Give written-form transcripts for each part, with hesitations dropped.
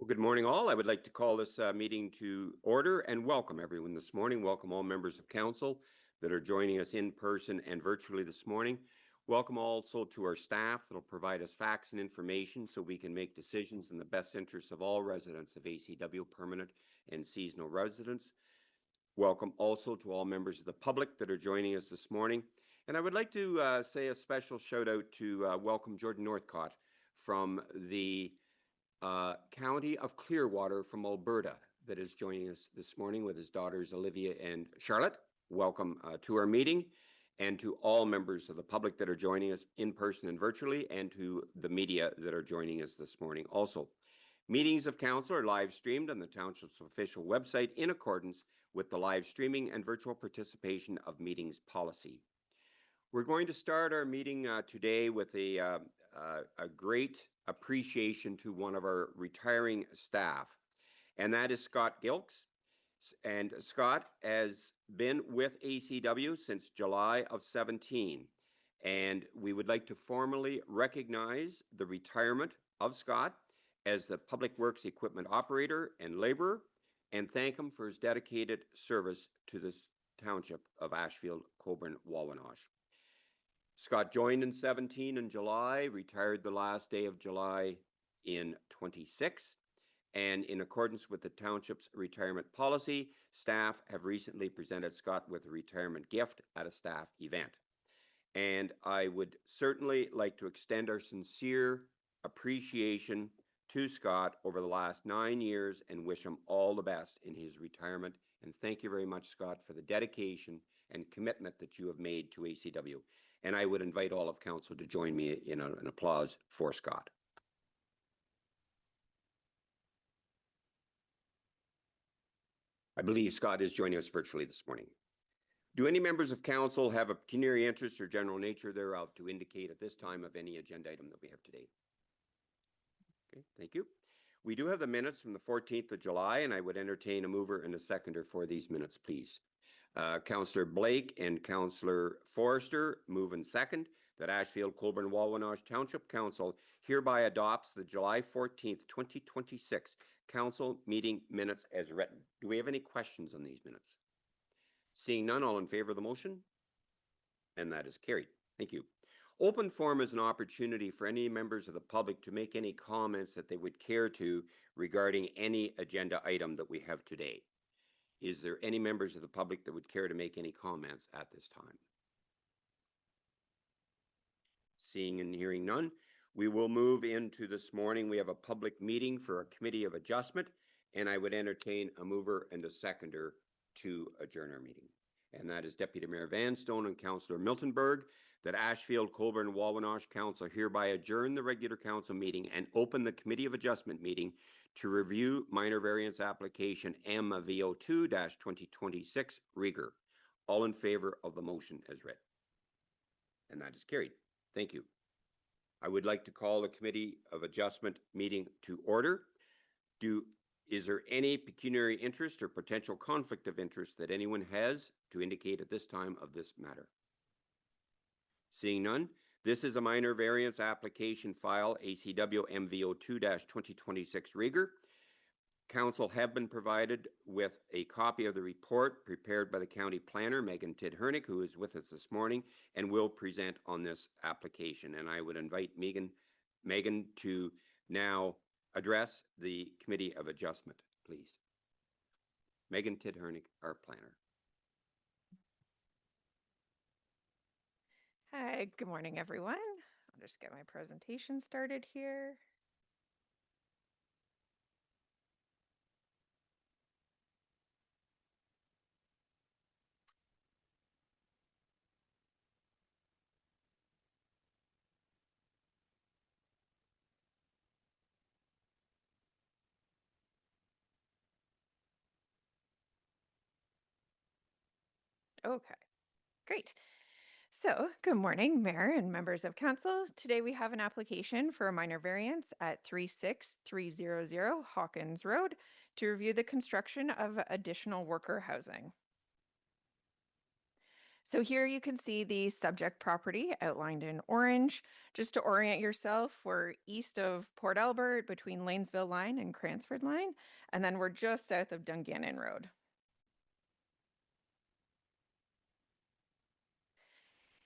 Well, good morning, all. I would like to call this meeting to order and welcome everyone this morning. Welcome all members of council that are joining us in person and virtually this morning. Welcome also to our staff that will provide us facts and information so we can make decisions in the best interests of all residents of ACW, permanent and seasonal residents. Welcome also to all members of the public that are joining us this morning. And I would like to say a special shout out to welcome Jordan Northcott from the County of Clearwater from Alberta that is joining us this morning with his daughters Olivia and Charlotte. Welcome to our meeting, and to all members of the public that are joining us in person and virtually, and to the media that are joining us this morning also. Meetings of council are live streamed on the Township's official website in accordance with the live streaming and virtual participation of meetings policy. We're going to start our meeting today with a great appreciation to one of our retiring staff, and that is Scott Gilks. And Scott has been with ACW since July of 17, and we would like to formally recognize the retirement of Scott as the Public Works Equipment Operator and Laborer, and thank him for his dedicated service to this township of Ashfield-Colborne-Wawanosh. Scott joined in 17 in July, retired the last day of July in 26, and in accordance with the township's retirement policy, staff have recently presented Scott with a retirement gift at a staff event. And I would certainly like to extend our sincere appreciation to Scott over the last 9 years and wish him all the best in his retirement. And thank you very much, Scott, for the dedication and commitment that you have made to ACW. And I would invite all of council to join me in an applause for Scott. I believe Scott is joining us virtually this morning. Do any members of council have a pecuniary interest or general nature thereof to indicate at this time of any agenda item that we have today? Okay, thank you. We do have the minutes from the 14th of July, and I would entertain a mover and a seconder for these minutes, please. Councillor Blake and Councillor Forrester move and second that Ashfield-Colborne-Wawanosh Township Council hereby adopts the July 14th, 2026 council meeting minutes as written. Do we have any questions on these minutes? Seeing none, all in favor of the motion? And that is carried. Thank you. Open forum is an opportunity for any members of the public to make any comments that they would care to regarding any agenda item that we have today. Is there any members of the public that would care to make any comments at this time? Seeing and hearing none, we will move into this morning. We have a public meeting for a committee of adjustment, and I would entertain a mover and a seconder to adjourn our meeting. And that is Deputy Mayor Vanstone and Councillor Miltenberg, that Ashfield-Colborne-Wawanosh Council hereby adjourn the regular council meeting and open the committee of adjustment meeting to review minor variance application MVO2-2026 Rieger. All in favor of the motion as read. And that is carried. Thank you. I would like to call the committee of adjustment meeting to order. Is there any pecuniary interest or potential conflict of interest that anyone has to indicate at this time of this matter? Seeing none, this is a minor variance application file ACW MVO2-2026 Rieger. Council have been provided with a copy of the report prepared by the county planner, Megan Tidhernick, who is with us this morning and will present on this application. And I would invite Megan to now address the committee of adjustment, please. Megan Tidhernick, our planner. Hi, good morning, everyone. I'll just get my presentation started here. Okay, great. So, good morning, Mayor and members of council. Today we have an application for a minor variance at 36300 Hawkins Road to review the construction of additional worker housing. So here you can see the subject property outlined in orange. Just to orient yourself, we're east of Port Albert between Lanesville Line and Cransford Line, and then we're just south of Dungannon Road.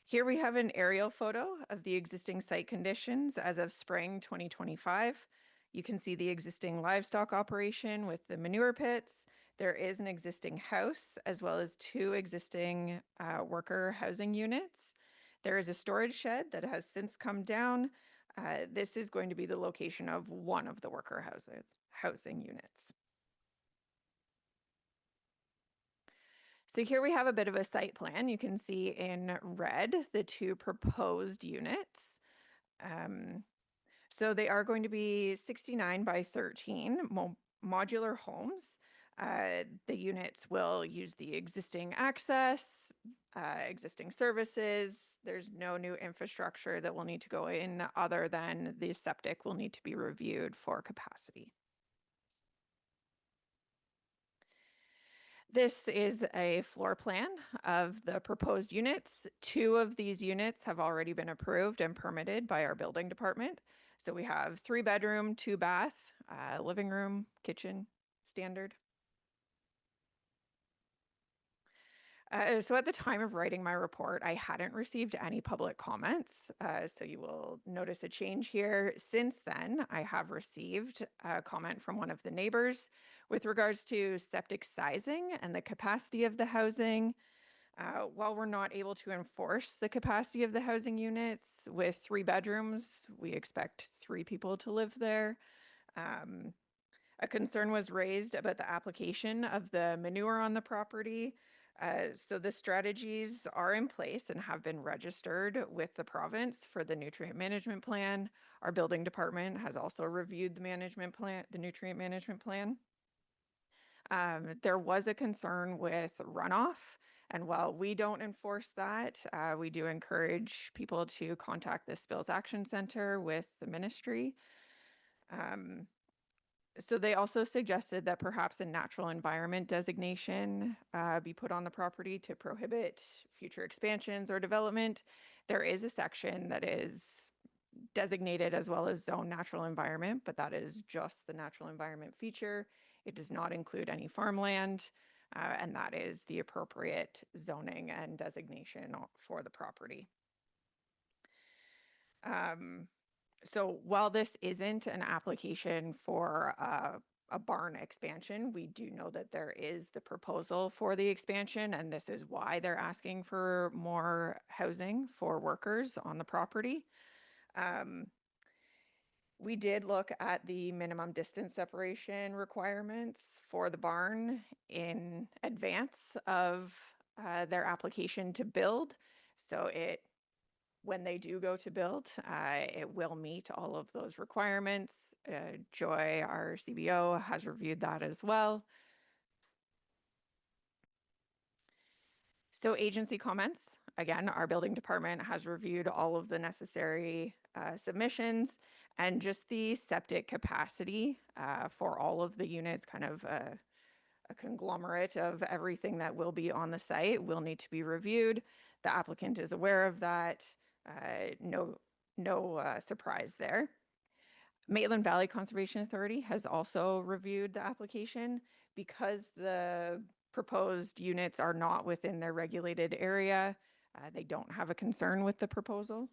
Here we have an aerial photo of the existing site conditions as of spring 2025. You can see the existing livestock operation with the manure pits. There is an existing house as well as two existing worker housing units. There is a storage shed that has since come down. This is going to be the location of one of the worker housing units. So here we have a bit of a site plan. You can see in red the two proposed units. So they are going to be 69 by 13 modular homes. The units will use the existing access, existing services. There's no new infrastructure that will need to go in other than the septic will need to be reviewed for capacity. This is a floor plan of the proposed units. Two of these units have already been approved and permitted by our building department. So we have 3-bedroom, 2-bath, living room, kitchen, standard. So at the time of writing my report, I hadn't received any public comments. So you will notice a change here. Since then, I have received a comment from one of the neighbors with regards to septic sizing and the capacity of the housing. While we're not able to enforce the capacity of the housing units with 3 bedrooms, we expect 3 people to live there. A concern was raised about the application of the manure on the property. So the strategies are in place and have been registered with the province for the nutrient management plan. Our building department has also reviewed the nutrient management plan. There was a concern with runoff, and while we don't enforce that, we do encourage people to contact the Spills Action Center with the ministry. So they also suggested that perhaps a natural environment designation be put on the property to prohibit future expansions or development. There is a section that is designated as well as zone natural environment, but that is just the natural environment feature. It does not include any farmland, and that is the appropriate zoning and designation for the property. So while this isn't an application for a barn expansion, we do know that there is the proposal for the expansion, and this is why they're asking for more housing for workers on the property. We did look at the minimum distance separation requirements for the barn in advance of their application to build. So when they do go to build, it will meet all of those requirements. Joy, our CBO, has reviewed that as well. So agency comments, again, our building department has reviewed all of the necessary submissions, and just the septic capacity for all of the units, kind of a conglomerate of everything that will be on the site, will need to be reviewed. The applicant is aware of that. No surprise there. Maitland Valley Conservation Authority has also reviewed the application. Because the proposed units are not within their regulated area, they don't have a concern with the proposal.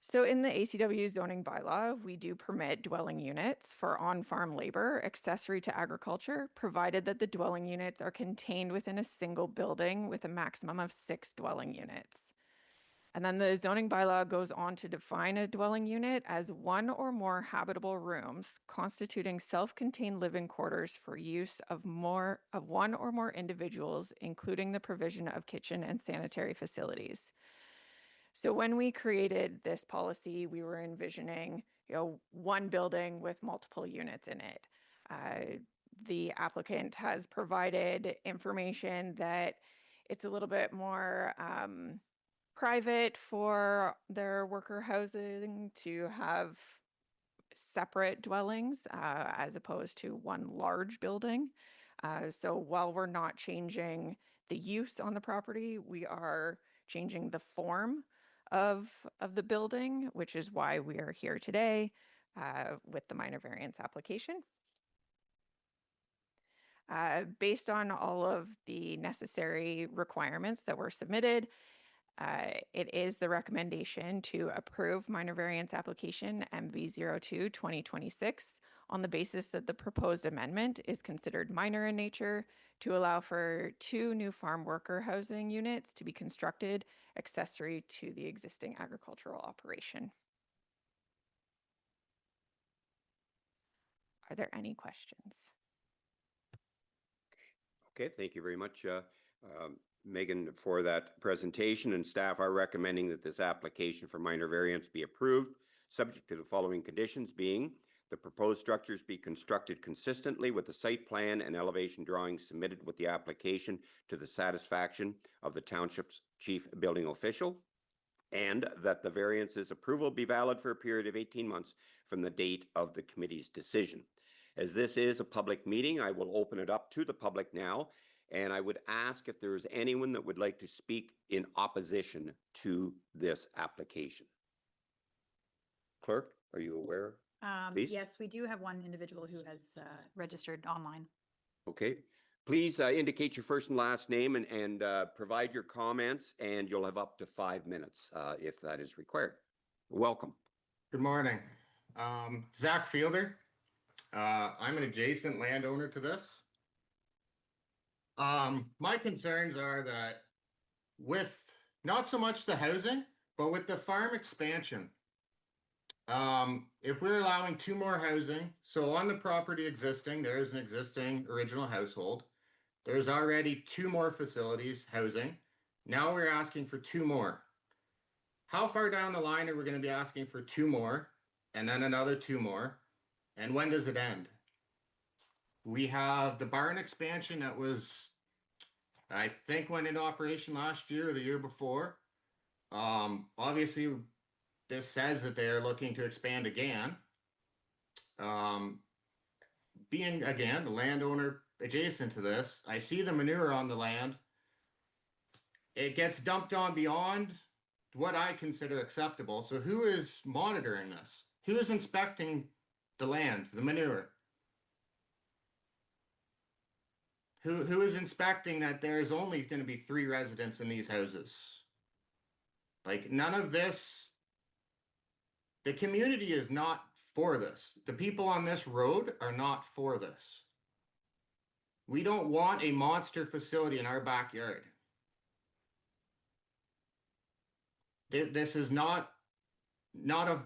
So in the ACW zoning bylaw, we do permit dwelling units for on-farm labor accessory to agriculture, provided that the dwelling units are contained within a single building with a maximum of 6 dwelling units. And then the zoning bylaw goes on to define a dwelling unit as one or more habitable rooms constituting self-contained living quarters for use of one or more individuals, including the provision of kitchen and sanitary facilities. So when we created this policy, we were envisioning, one building with multiple units in it. The applicant has provided information that it's a little bit more private for their worker housing to have separate dwellings as opposed to one large building. So while we're not changing the use on the property, we are changing the form of the building, which is why we are here today with the minor variance application. Based on all of the necessary requirements that were submitted, it is the recommendation to approve minor variance application MV02 2026 on the basis that the proposed amendment is considered minor in nature to allow for 2 new farm worker housing units to be constructed accessory to the existing agricultural operation. Are there any questions? Okay, thank you very much, Megan, for that presentation, and staff are recommending that this application for minor variance be approved, subject to the following conditions being the proposed structures be constructed consistently with the site plan and elevation drawings submitted with the application to the satisfaction of the township's chief building official, and that the variance's approval be valid for a period of 18 months from the date of the committee's decision. As this is a public meeting, I will open it up to the public now, and I would ask if there is anyone that would like to speak in opposition to this application. Clerk, are you aware? Please? Yes, we do have one individual who has registered online. Okay. Please indicate your first and last name and provide your comments, and you'll have up to 5 minutes if that is required. Welcome. Good morning. Zach Fielder. I'm an adjacent landowner to this. My concerns are that with not so much the housing, but with the farm expansion, if we're allowing 2 more housing, so on the property existing, there is an existing original household. There's already 2 more facilities housing. Now we're asking for 2 more. How far down the line are we going to be asking for 2 more and then another 2 more? And when does it end? We have the barn expansion that was, I think, went into operation last year or the year before. Obviously, this says that they are looking to expand again. Being, again, the landowner adjacent to this, I see the manure on the land. It gets dumped on beyond what I consider acceptable. So who is monitoring this? Who is inspecting the land, the manure? Who is inspecting that there's only going to be 3 residents in these houses? Like, none of this, the community is not for this. The people on this road are not for this. We don't want a monster facility in our backyard. This is not a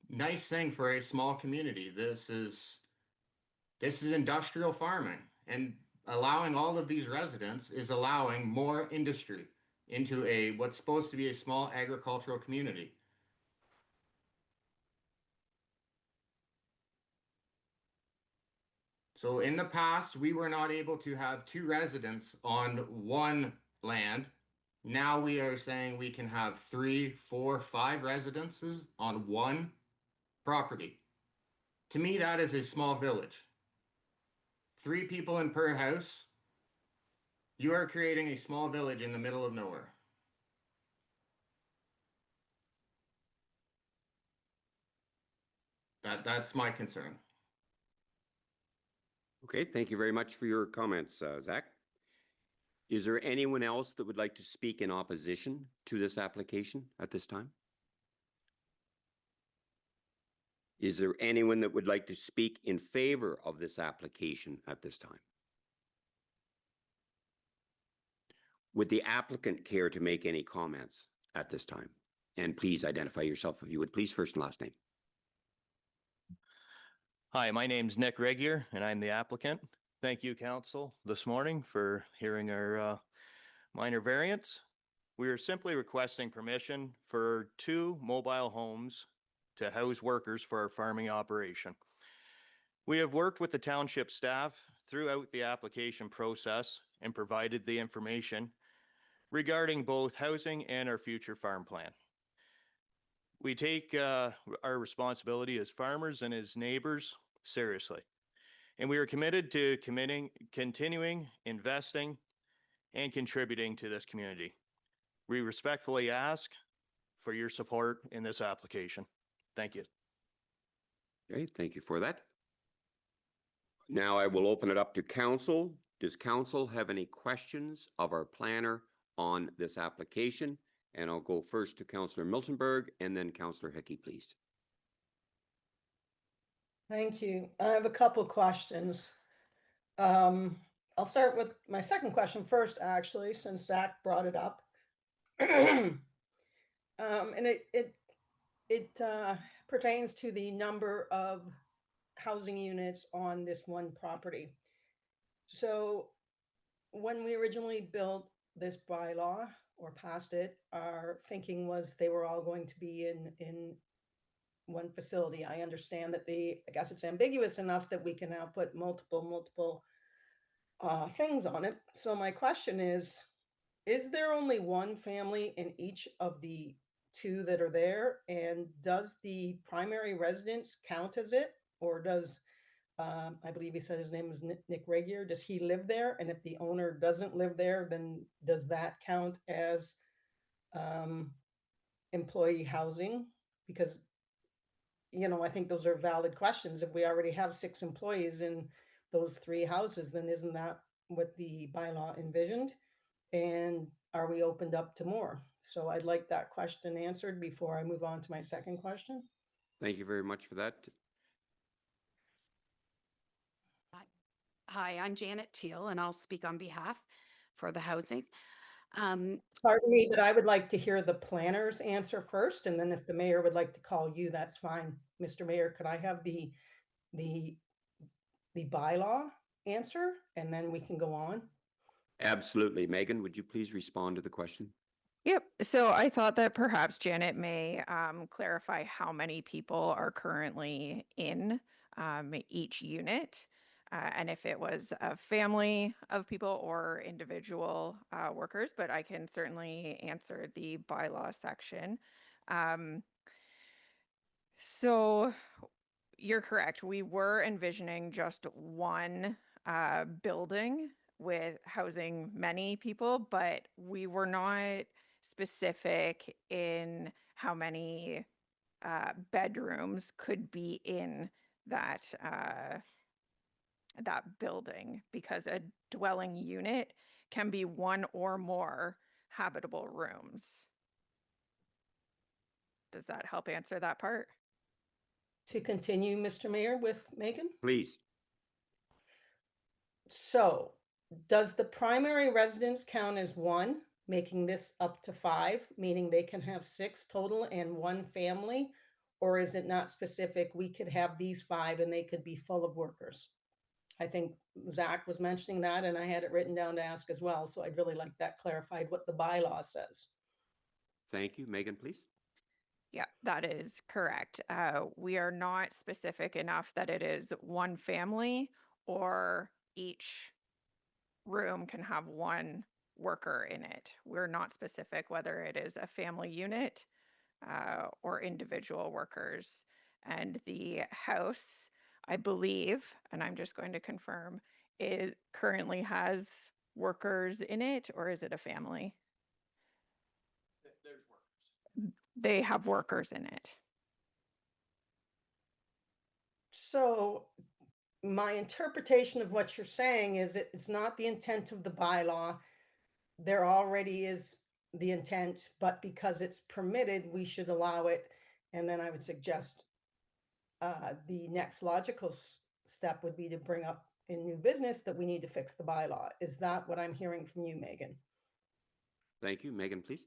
nice thing for a small community. This is industrial farming, and allowing all of these residents is allowing more industry into what's supposed to be a small agricultural community. So in the past, we were not able to have 2 residents on one land. Now we are saying we can have 3, 4, 5 residences on one property. To me, that is a small village. 3 people in per house. You are creating a small village in the middle of nowhere. That's my concern. Okay, thank you very much for your comments, Zach. Is there anyone else that would like to speak in opposition to this application at this time? Is there anyone that would like to speak in favor of this application at this time? Would the applicant care to make any comments at this time? And please identify yourself if you would, please, first and last name. Hi, my name's Nick Regier, and I'm the applicant. Thank you, council, this morning for hearing our minor variance. We are simply requesting permission for 2 mobile homes to house workers for our farming operation. We have worked with the township staff throughout the application process and provided the information regarding both housing and our future farm plan. We take our responsibility as farmers and as neighbors seriously. And we are committed to continuing investing and contributing to this community. We respectfully ask for your support in this application. Thank you. Okay, thank you for that. Now I will open it up to council. Does council have any questions of our planner on this application? And I'll go first to Councillor Miltenberg and then Councillor Hickey, please. Thank you. I have a couple questions. I'll start with my second question first, actually, since Zach brought it up. And it pertains to the number of housing units on this one property. So when we originally built this bylaw or passed it, our thinking was they were all going to be in one facility. I understand that I guess it's ambiguous enough that we can now put multiple things on it. So my question is there only one family in each of the two that are there? And does the primary residence count as it? Or does, I believe he said his name was Nick Regier, does he live there? And if the owner doesn't live there, then does that count as employee housing? Because, you know, I think those are valid questions. If we already have 6 employees in those 3 houses, then isn't that what the bylaw envisioned? And are we opened up to more? So I'd like that question answered before I move on to my second question. Thank you very much for that. Hi, I'm Janet Teal, and I'll speak on behalf for the housing. Pardon me, but I would like to hear the planner's answer first, and then if the mayor would like to call you, that's fine. Mr. Mayor, could I have the bylaw answer, and then we can go on? Absolutely. Megan, would you please respond to the question? Yep. So I thought that perhaps Janet may clarify how many people are currently in each unit. And if it was a family of people or individual workers, but I can certainly answer the bylaw section. So you're correct. We were envisioning just one building with housing many people, but we were not specific in how many bedrooms could be in that that building, because a dwelling unit can be one or more habitable rooms. Does that help answer that part? To continue, Mr. Mayor, with Megan? Please. So does the primary residence count as 1, making this up to 5, meaning they can have 6 total and 1 family? Or is it not specific? We could have these 5 and they could be full of workers. I think Zach was mentioning that, and I had it written down to ask as well. So I'd really like that clarified, what the bylaw says. Thank you. Megan, please. Yeah, that is correct. We are not specific enough that it is one family or each room can have 1 worker in it. We're not specific whether it is a family unit or individual workers. And the house, I believe, and I'm just going to confirm, it currently has workers in it, or is it a family? There's workers. They have workers in it. So my interpretation of what you're saying is it's not the intent of the bylaw. There already is the intent, but because it's permitted, we should allow it. And then I would suggest the next logical step would be to bring up in new business that we need to fix the bylaw. Is that what I'm hearing from you, Megan? Thank you. Megan, please.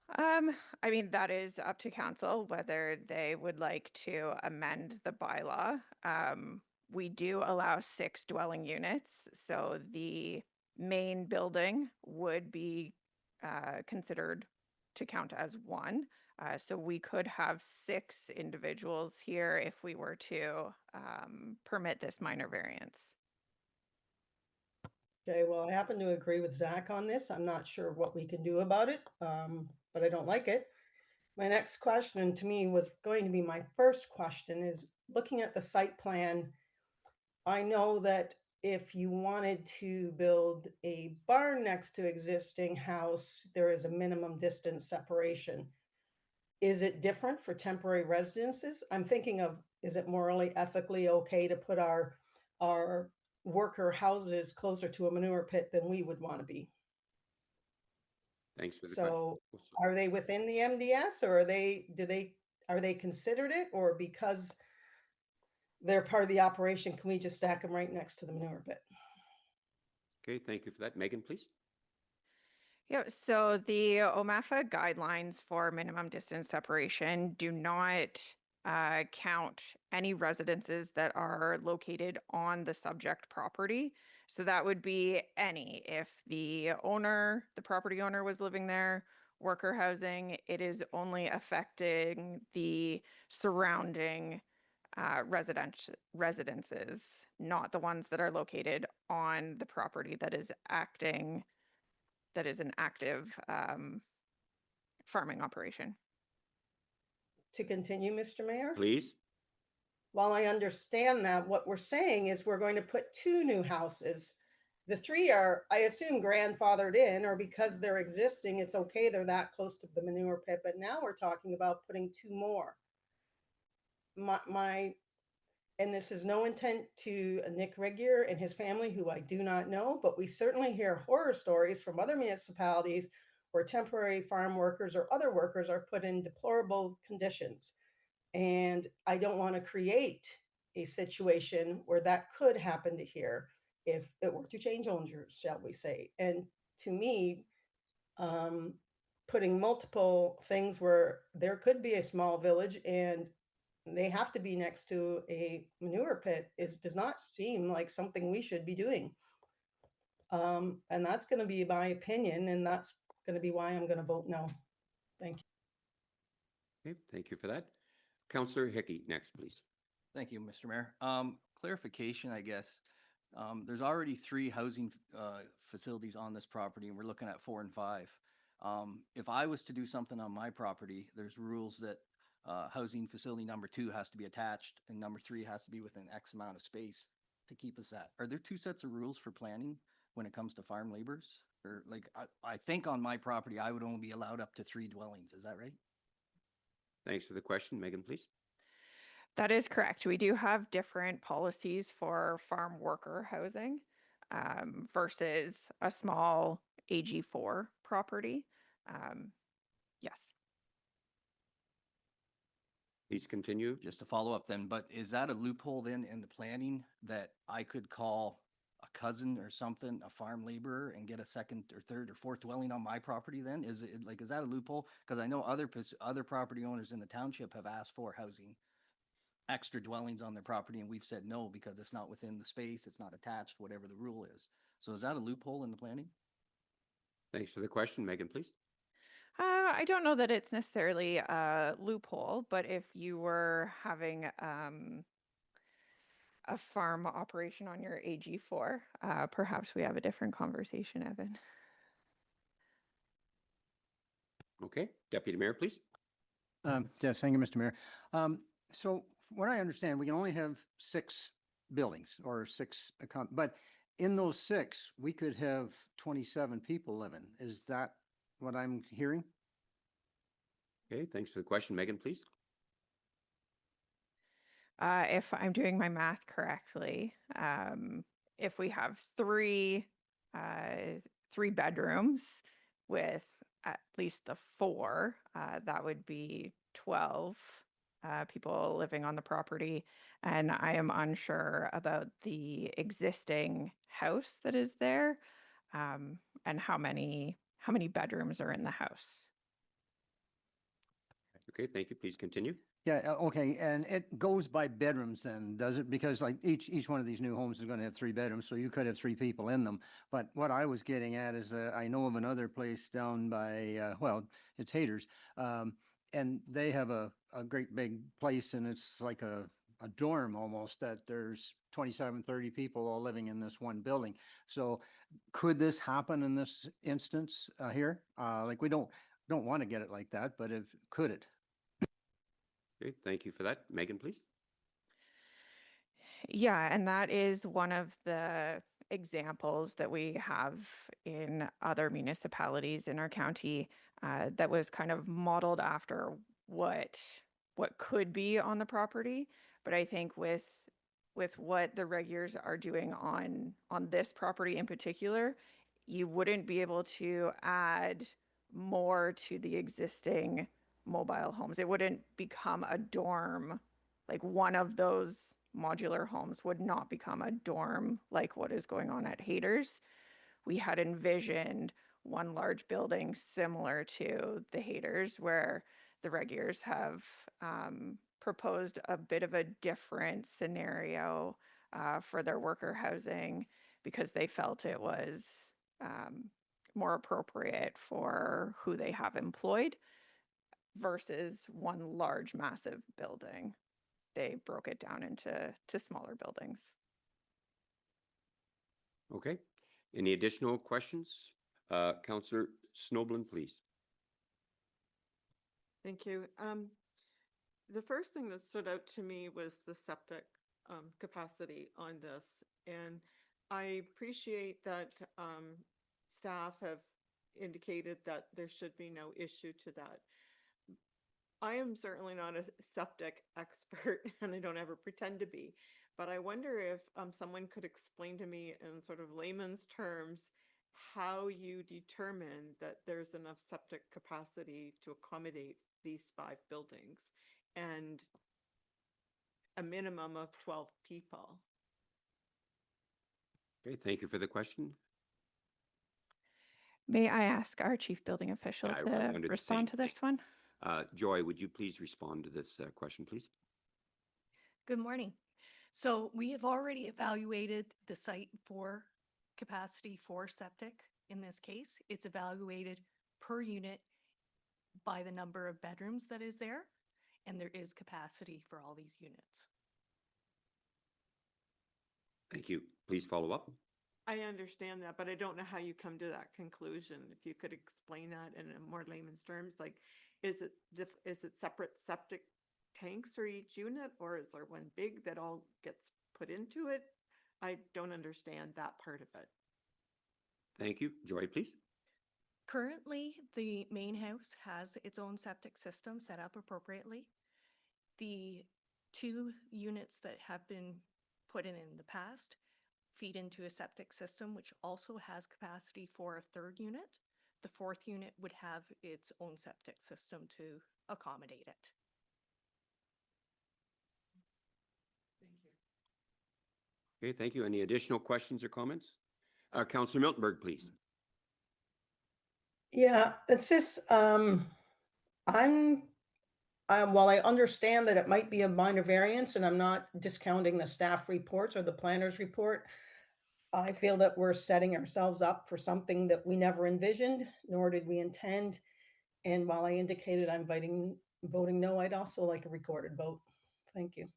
I mean, that is up to council whether they would like to amend the bylaw. We do allow 6 dwelling units, so the main building would be considered to count as 1. So we could have 6 individuals here if we were to permit this minor variance. Okay, well, I happen to agree with Zach on this. I'm not sure what we can do about it, but I don't like it. My next question to me was going to be my first question is looking at the site plan. I know that if you wanted to build a barn next to existing house, there is a minimum distance separation. Is it different for temporary residences? I'm thinking of, is it morally, ethically okay to put our worker houses closer to a manure pit than we would want to be? Thanks for the So question. are they within the MDS, or are they considered it, or because they're part of the operation, can we just stack them right next to the manure pit? Okay, thank you for that. Megan, please. Yeah, so the OMAFA guidelines for minimum distance separation do not count any residences that are located on the subject property. So that would be any, if the property owner was living there, worker housing, it is only affecting the surrounding residences, not the ones that are located on the property that is an active farming operation. To continue, Mr. Mayor? Please. While I understand that, what we're saying is we're going to put 2 new houses. The 3 are, I assume, grandfathered in, or because they're existing, it's okay, they're that close to the manure pit. But now we're talking about putting 2 more. And this is no intent to Nick Regier and his family, who I do not know, but we certainly hear horror stories from other municipalities where temporary farm workers or other workers are put in deplorable conditions. And I don't want to create a situation where that could happen to here if it were to change owners, shall we say. And to me, putting multiple things where there could be a small village and they have to be next to a manure pit does not seem like something we should be doing. And that's going to be my opinion, and that's going to be why I'm going to vote no. Thank you. Okay, thank you for that. Councillor Hickey, next, please. Thank you, Mr. Mayor. Clarification, I guess. There's already 3 housing facilities on this property, and we're looking at 4 and 5. If I was to do something on my property, there's rules that housing facility number 2 has to be attached, and number 3 has to be within X amount of space to keep us at. Are there 2 sets of rules for planning when it comes to farm laborers? Or like, I think on my property, I would only be allowed up to 3 dwellings. Is that right? Thanks for the question. Megan, please. That is correct. We do have different policies for farm worker housing versus a small AG4 property. Yes. Please continue. Just to follow up then, but is that a loophole then in the planning that I could call a cousin or something, a farm laborer, and get a second or third or fourth dwelling on my property then? Is that a loophole? Because I know other property owners in the township have asked for housing, extra dwellings on their property, and we've said no because it's not within the space, it's not attached, whatever the rule is. So is that a loophole in the planning? Thanks for the question. Megan, please. I don't know that it's necessarily a loophole, but if you were having a farm operation on your AG4, perhaps we have a different conversation, Evan. Okay, Deputy Mayor, please. Yes, thank you, Mr. Mayor. So from what I understand, we can only have 6 buildings or 6, but in those 6, we could have 27 people living. Is that what I'm hearing? Okay, thanks for the question. Megan, please. If I'm doing my math correctly, if we have 3 bedrooms with at least the 4, that would be 12 people living on the property. And I am unsure about the existing house that is there, and how many bedrooms are in the house. Okay, thank you. Please continue. Yeah, okay, and it goes by bedrooms then, does it? Because like each one of these new homes is going to have 3 bedrooms, so you could have 3 people in them. But what I was getting at is I know of another place down by, well, it's Haters, and they have a great big place, and it's like a dorm almost, that there's 27, 30 people all living in this one building. So could this happen in this instance here? Like we don't want to get it like that, but could it? Okay, thank you for that. Megan, please. Yeah, and that is one of the examples that we have in other municipalities in our county that was kind of modeled after what could be on the property. But I think with what the regulars are doing on this property in particular, you wouldn't be able to add more to the existing mobile homes. It wouldn't become a dorm. Like one of those modular homes would not become a dorm like what is going on at Haters. We had envisioned one large building similar to the Haters, where the regulars have proposed a bit of a different scenario for their worker housing because they felt it was more appropriate for who they have employed versus one large massive building. They broke it down into smaller buildings. Okay. Any additional questions? Councillor Snoblin, please. Thank you. The first thing that stood out to me was the septic capacity on this. And I appreciate that staff have indicated that there should be no issue to that. I am certainly not a septic expert and I don't ever pretend to be, but I wonder if someone could explain to me in sort of layman's terms how you determine that there's enough septic capacity to accommodate these 5 buildings and a minimum of 12 people. Okay, thank you for the question. May I ask our chief building official I to wondered the respond same to this one? Joy, would you please respond to this question, please? Good morning. So we have already evaluated the site for capacity for septic. In this case, it's evaluated per unit by the number of bedrooms that is there, and there is capacity for all these units. Thank you. Please follow up. I understand that, but I don't know how you come to that conclusion. If you could explain that in a more layman's terms, like, is it separate septic tanks for each unit, or is there one big that all gets put into it? I don't understand that part of it. Thank you. Joy, please. Currently, the main house has its own septic system set up appropriately. The 2 units that have been put in the past feed into a septic system, which also has capacity for a 3rd unit. The 4th unit would have its own septic system to accommodate it. Thank you. Okay, thank you. Any additional questions or comments? Councillor Miltenberg, please. Yeah, it's just, while I understand that it might be a minor variance, and I'm not discounting the staff reports or the planner's report, I feel that we're setting ourselves up for something that we never envisioned, nor did we intend. And while I indicated I'm voting no, I'd also like a recorded vote. Thank you.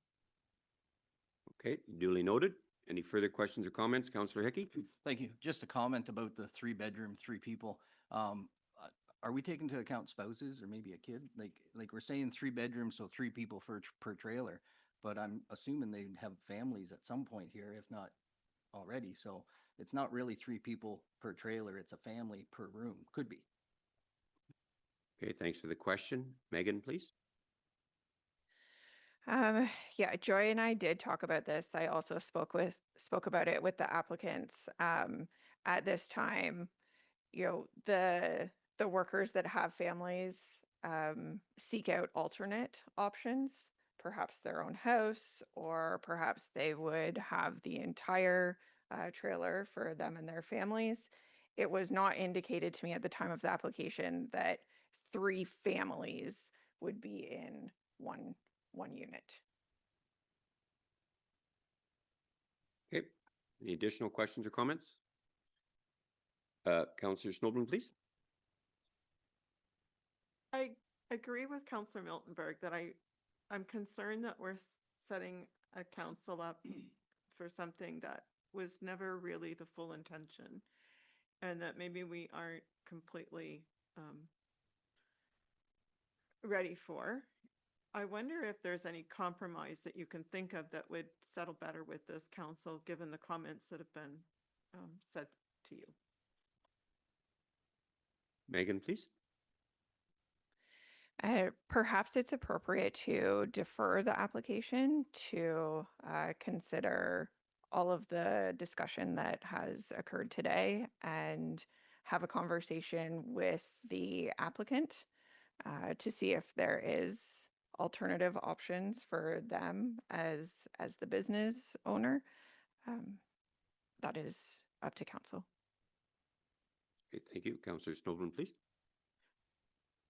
Okay, duly noted. Any further questions or comments? Councillor Hickey? Thank you. Just a comment about the 3-bedroom, 3 people. Are we taking into account spouses or maybe a kid? Like we're saying 3 bedrooms, so 3 people per trailer, but I'm assuming they have families at some point here, if not already. So it's not really 3 people per trailer. It's a family per room. Could be. Okay, thanks for the question. Megan, please. Yeah, Joy and I did talk about this. I also spoke about it with the applicants. At this time, you know, the workers that have families seek out alternate options, perhaps their own house, or perhaps they would have the entire trailer for them and their families. It was not indicated to me at the time of the application that 3 families would be in one unit. Okay. Any additional questions or comments? Councillor Snoblin, please. I agree with Councillor Miltenberg that I'm concerned that we're setting a council up for something that was never really the full intention, and that maybe we aren't completely ready for. I wonder if there's any compromise that you can think of that would settle better with this council, given the comments that have been said to you. Megan, please. Perhaps it's appropriate to defer the application to consider all of the discussion that has occurred today and have a conversation with the applicant to see if there is alternative options for them as the business owner. That is up to council. Okay, thank you. Councillor Snowden, please.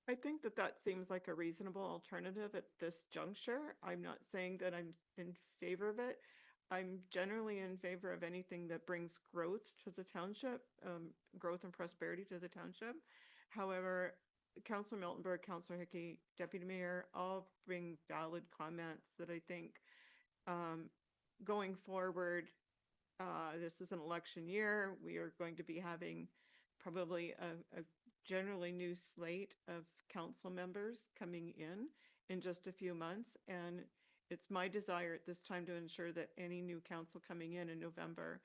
I think that that seems like a reasonable alternative at this juncture. I'm not saying that I'm in favor of it. I'm generally in favor of anything that brings growth to the township, growth and prosperity to the township. However, Councillor Miltenberg, Councillor Hickey, Deputy Mayor, all bring valid comments that I think going forward, this is an election year. We are going to be having probably a generally new slate of council members coming in just a few months. And it's my desire at this time to ensure that any new council coming in November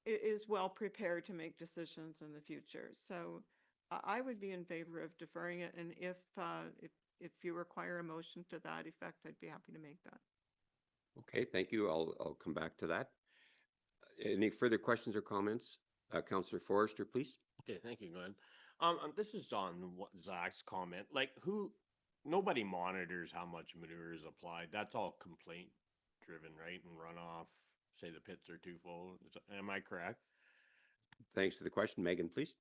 is well prepared to make decisions in the future. So I would be in favor of deferring it. And if you require a motion to that effect, I'd be happy to make that. Okay, thank you. I'll come back to that. Any further questions or comments? Councillor Forrester, please. Okay, thank you, Glenn. This is on what Zach's comment. Like, nobody monitors how much manure is applied. That's all complaint driven, right? And runoff, say the pits are too full. Am I correct? Thanks for the question. Megan, please.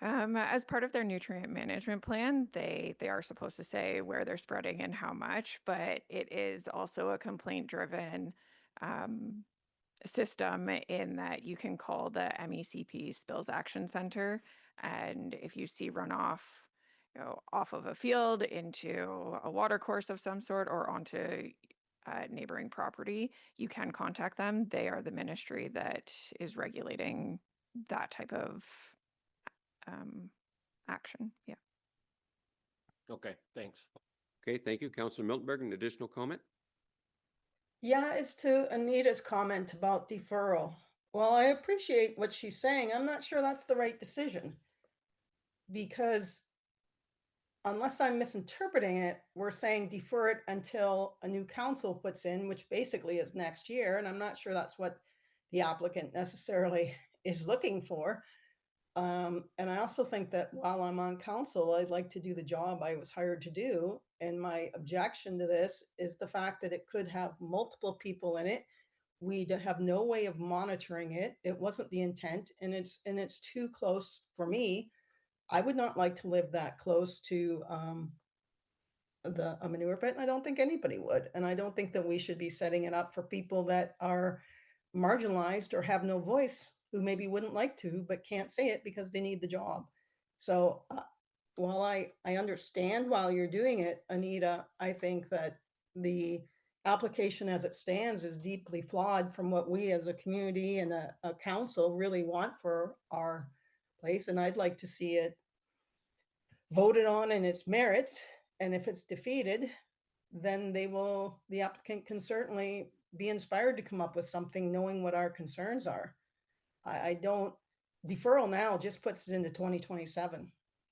As part of their nutrient management plan, they are supposed to say where they're spreading and how much, but it is also a complaint-driven system in that you can call the MECP Spills Action Center, and if you see runoff, off of a field into a water course of some sort or onto neighboring property, you can contact them. They are the ministry that is regulating that type of action. Yeah. Okay, thanks. Okay, thank you. Councillor Miltenberg, an additional comment? Yeah, it's to Anita's comment about deferral. Well, I appreciate what she's saying. I'm not sure that's the right decision, because unless I'm misinterpreting it, we're saying defer it until a new council puts in, which basically is next year. And I'm not sure that's what the applicant necessarily is looking for. And I also think that while I'm on council, I'd like to do the job I was hired to do. And my objection to this is the fact that it could have multiple people in it. We have no way of monitoring it. It wasn't the intent, and it's too close for me. I would not like to live that close to a manure pit, and I don't think anybody would. And I don't think that we should be setting it up for people that are marginalized or have no voice, who maybe wouldn't like to, but can't say it because they need the job. So while I understand while you're doing it, Anita, I think that the application as it stands is deeply flawed from what we as a community and a council really want for our place. And I'd like to see it voted on in its merits. And if it's defeated, then the applicant can certainly be inspired to come up with something knowing what our concerns are. Deferral now just puts it into 2027.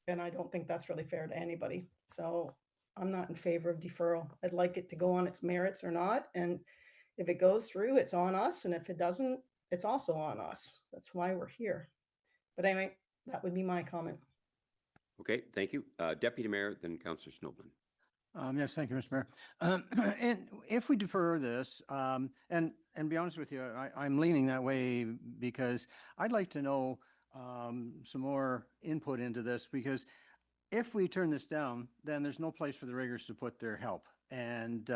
And I don't think that's really fair to anybody. So I'm not in favor of deferral. I'd like it to go on its merits or not. And if it goes through, it's on us. And if it doesn't, it's also on us. That's why we're here. But anyway, that would be my comment. Okay, thank you. Deputy Mayor, then Councillor Snowden. Yes, thank you, Mr. Mayor. And if we defer this, and be honest with you, I'm leaning that way because I'd like to know some more input into this, because if we turn this down, then there's no place for the riggers to put their help. And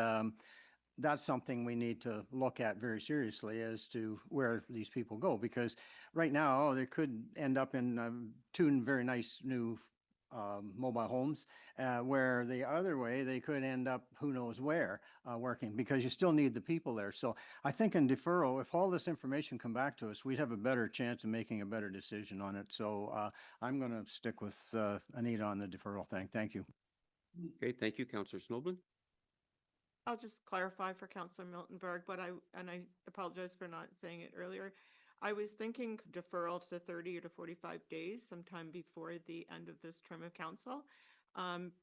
that's something we need to look at very seriously as to where these people go, because right now they could end up in two very nice new mobile homes, where the other way, they could end up who knows where working, because you still need the people there. So I think in deferral, if all this information come back to us, we'd have a better chance of making a better decision on it. So I'm going to stick with Anita on the deferral thing. Thank you. Okay, thank you, Councillor Snoblin. I'll just clarify for Councillor Miltenberg, but I apologize for not saying it earlier. I was thinking deferral to 30 to 45 days, sometime before the end of this term of council,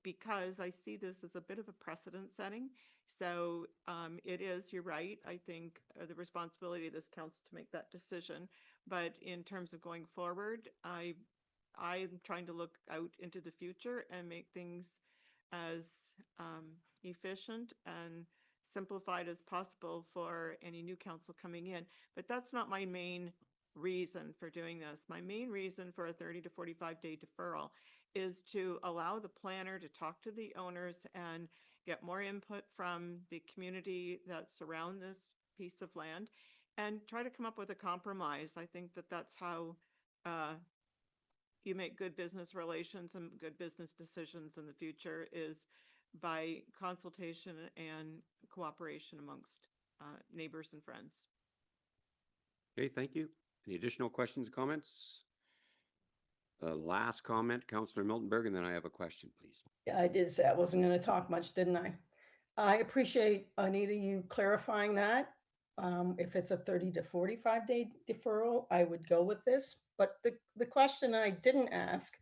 because I see this as a bit of a precedent setting. So it is, you're right, I think the responsibility of this council to make that decision. But in terms of going forward, I'm trying to look out into the future and make things as efficient and simplified as possible for any new council coming in. But that's not my main reason for doing this. My main reason for a 30 to 45 day deferral is to allow the planner to talk to the owners and get more input from the community that surround this piece of land and try to come up with a compromise. I think that that's how you make good business relations and good business decisions in the future, is by consultation and cooperation amongst neighbors and friends. Okay, thank you. Any additional questions or comments? Last comment, Councillor Miltenberg, and then I have a question, please. Yeah, I did say I wasn't going to talk much, didn't I? I appreciate, Anita, you clarifying that. If it's a 30 to 45 day deferral, I would go with this. But the question I didn't ask,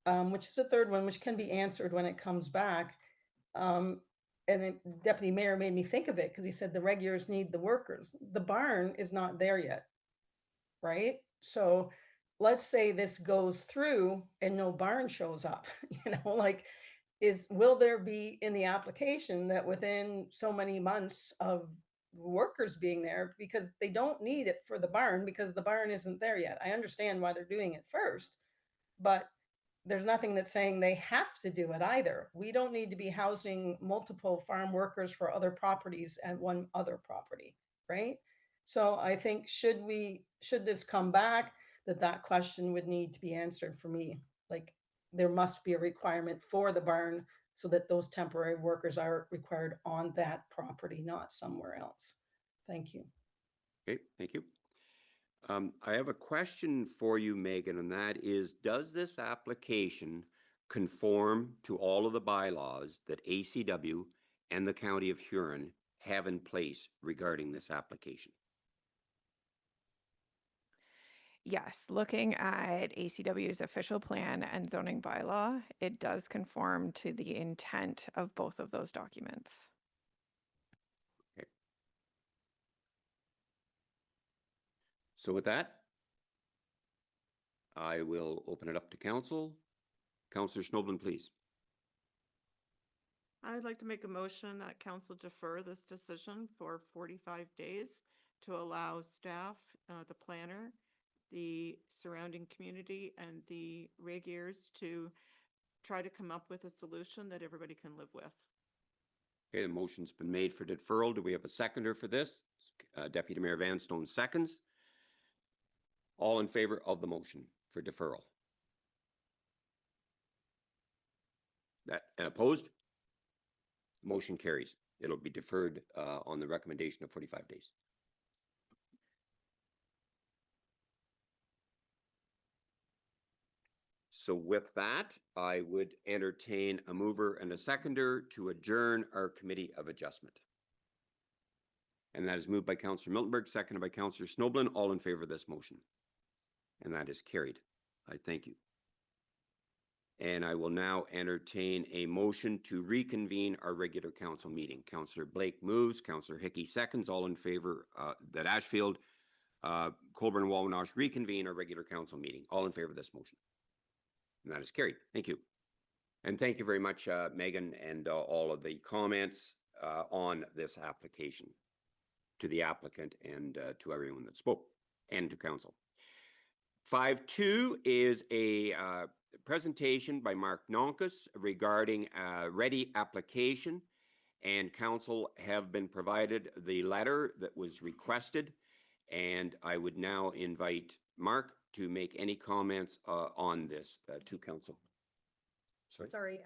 which is the third one, which can be answered when it comes back, and the deputy mayor made me think of it because he said the regulars need the workers. The barn is not there yet, right? So let's say this goes through and no barn shows up, like, will there be in the application that within so many months of workers being there, because they don't need it for the barn because the barn isn't there yet. I understand why they're doing it first, but there's nothing that's saying they have to do it either. We don't need to be housing multiple farm workers for other properties and one other property, right? So I think should this come back, that question would need to be answered for me. Like, there must be a requirement for the barn so that those temporary workers are required on that property, not somewhere else. Thank you. Okay, thank you. I have a question for you, Megan, and that is, does this application conform to all of the bylaws that ACW and the County of Huron have in place regarding this application? Yes, looking at ACW's official plan and zoning bylaw, it does conform to the intent of both of those documents. Okay. So with that, I will open it up to council. Councillor Snoblin, please. I'd like to make a motion that council defer this decision for 45 days to allow staff, the planner, the surrounding community, and the regulars to try to come up with a solution that everybody can live with. Okay, the motion's been made for deferral. Do we have a seconder for this? Deputy Mayor Vanstone seconds. All in favor of the motion for deferral? And opposed? Motion carries. It'll be deferred on the recommendation of 45 days. So with that, I would entertain a mover and a seconder to adjourn our Committee of Adjustment. And that is moved by Councillor Miltenberg, seconded by Councillor Snoblin. All in favor of this motion? And that is carried. I thank you. And I will now entertain a motion to reconvene our regular council meeting. Councillor Blake moves, Councillor Hickey seconds. All in favor that Ashfield-Colborne-Wawanosh reconvene our regular council meeting. All in favor of this motion? And that is carried. Thank you. And thank you very much, Megan, and all of the comments on this application, to the applicant and to everyone that spoke, and to council. 5.2 is a presentation by Mark Nonkus regarding a ready application, and council have been provided the letter that was requested, and I would now invite Mark to make any comments on this to council. Sorry? Sorry,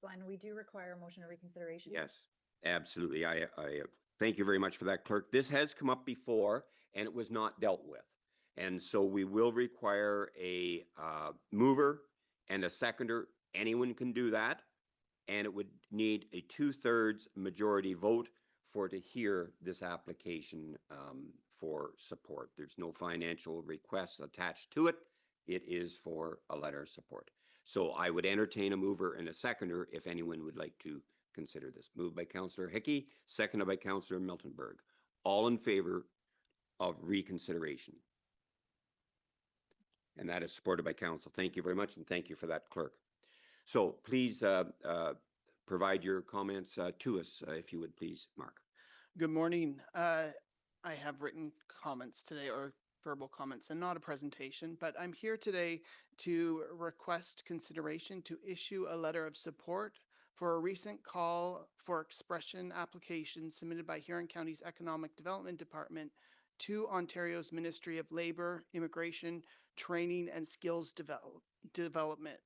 Glenn, we do require a motion of reconsideration. Yes, absolutely. I thank you very much for that, Clerk. This has come up before and it was not dealt with. And so we will require a mover and a seconder. Anyone can do that. And it would need a 2/3 majority vote for to hear this application for support. There's no financial request attached to it. It is for a letter of support. So I would entertain a mover and a seconder if anyone would like to consider this. Moved by Councillor Hickey, seconded by Councillor Miltenberg. All in favor of reconsideration? And that is supported by council. Thank you very much, and thank you for that, Clerk. So please provide your comments to us, if you would please, Mark. Good morning. I have written comments today, or verbal comments, and not a presentation, but I'm here today to request consideration to issue a letter of support for a recent call for expression application submitted by Huron County's Economic Development Department to Ontario's Ministry of Labour, Immigration, Training and Skills Development.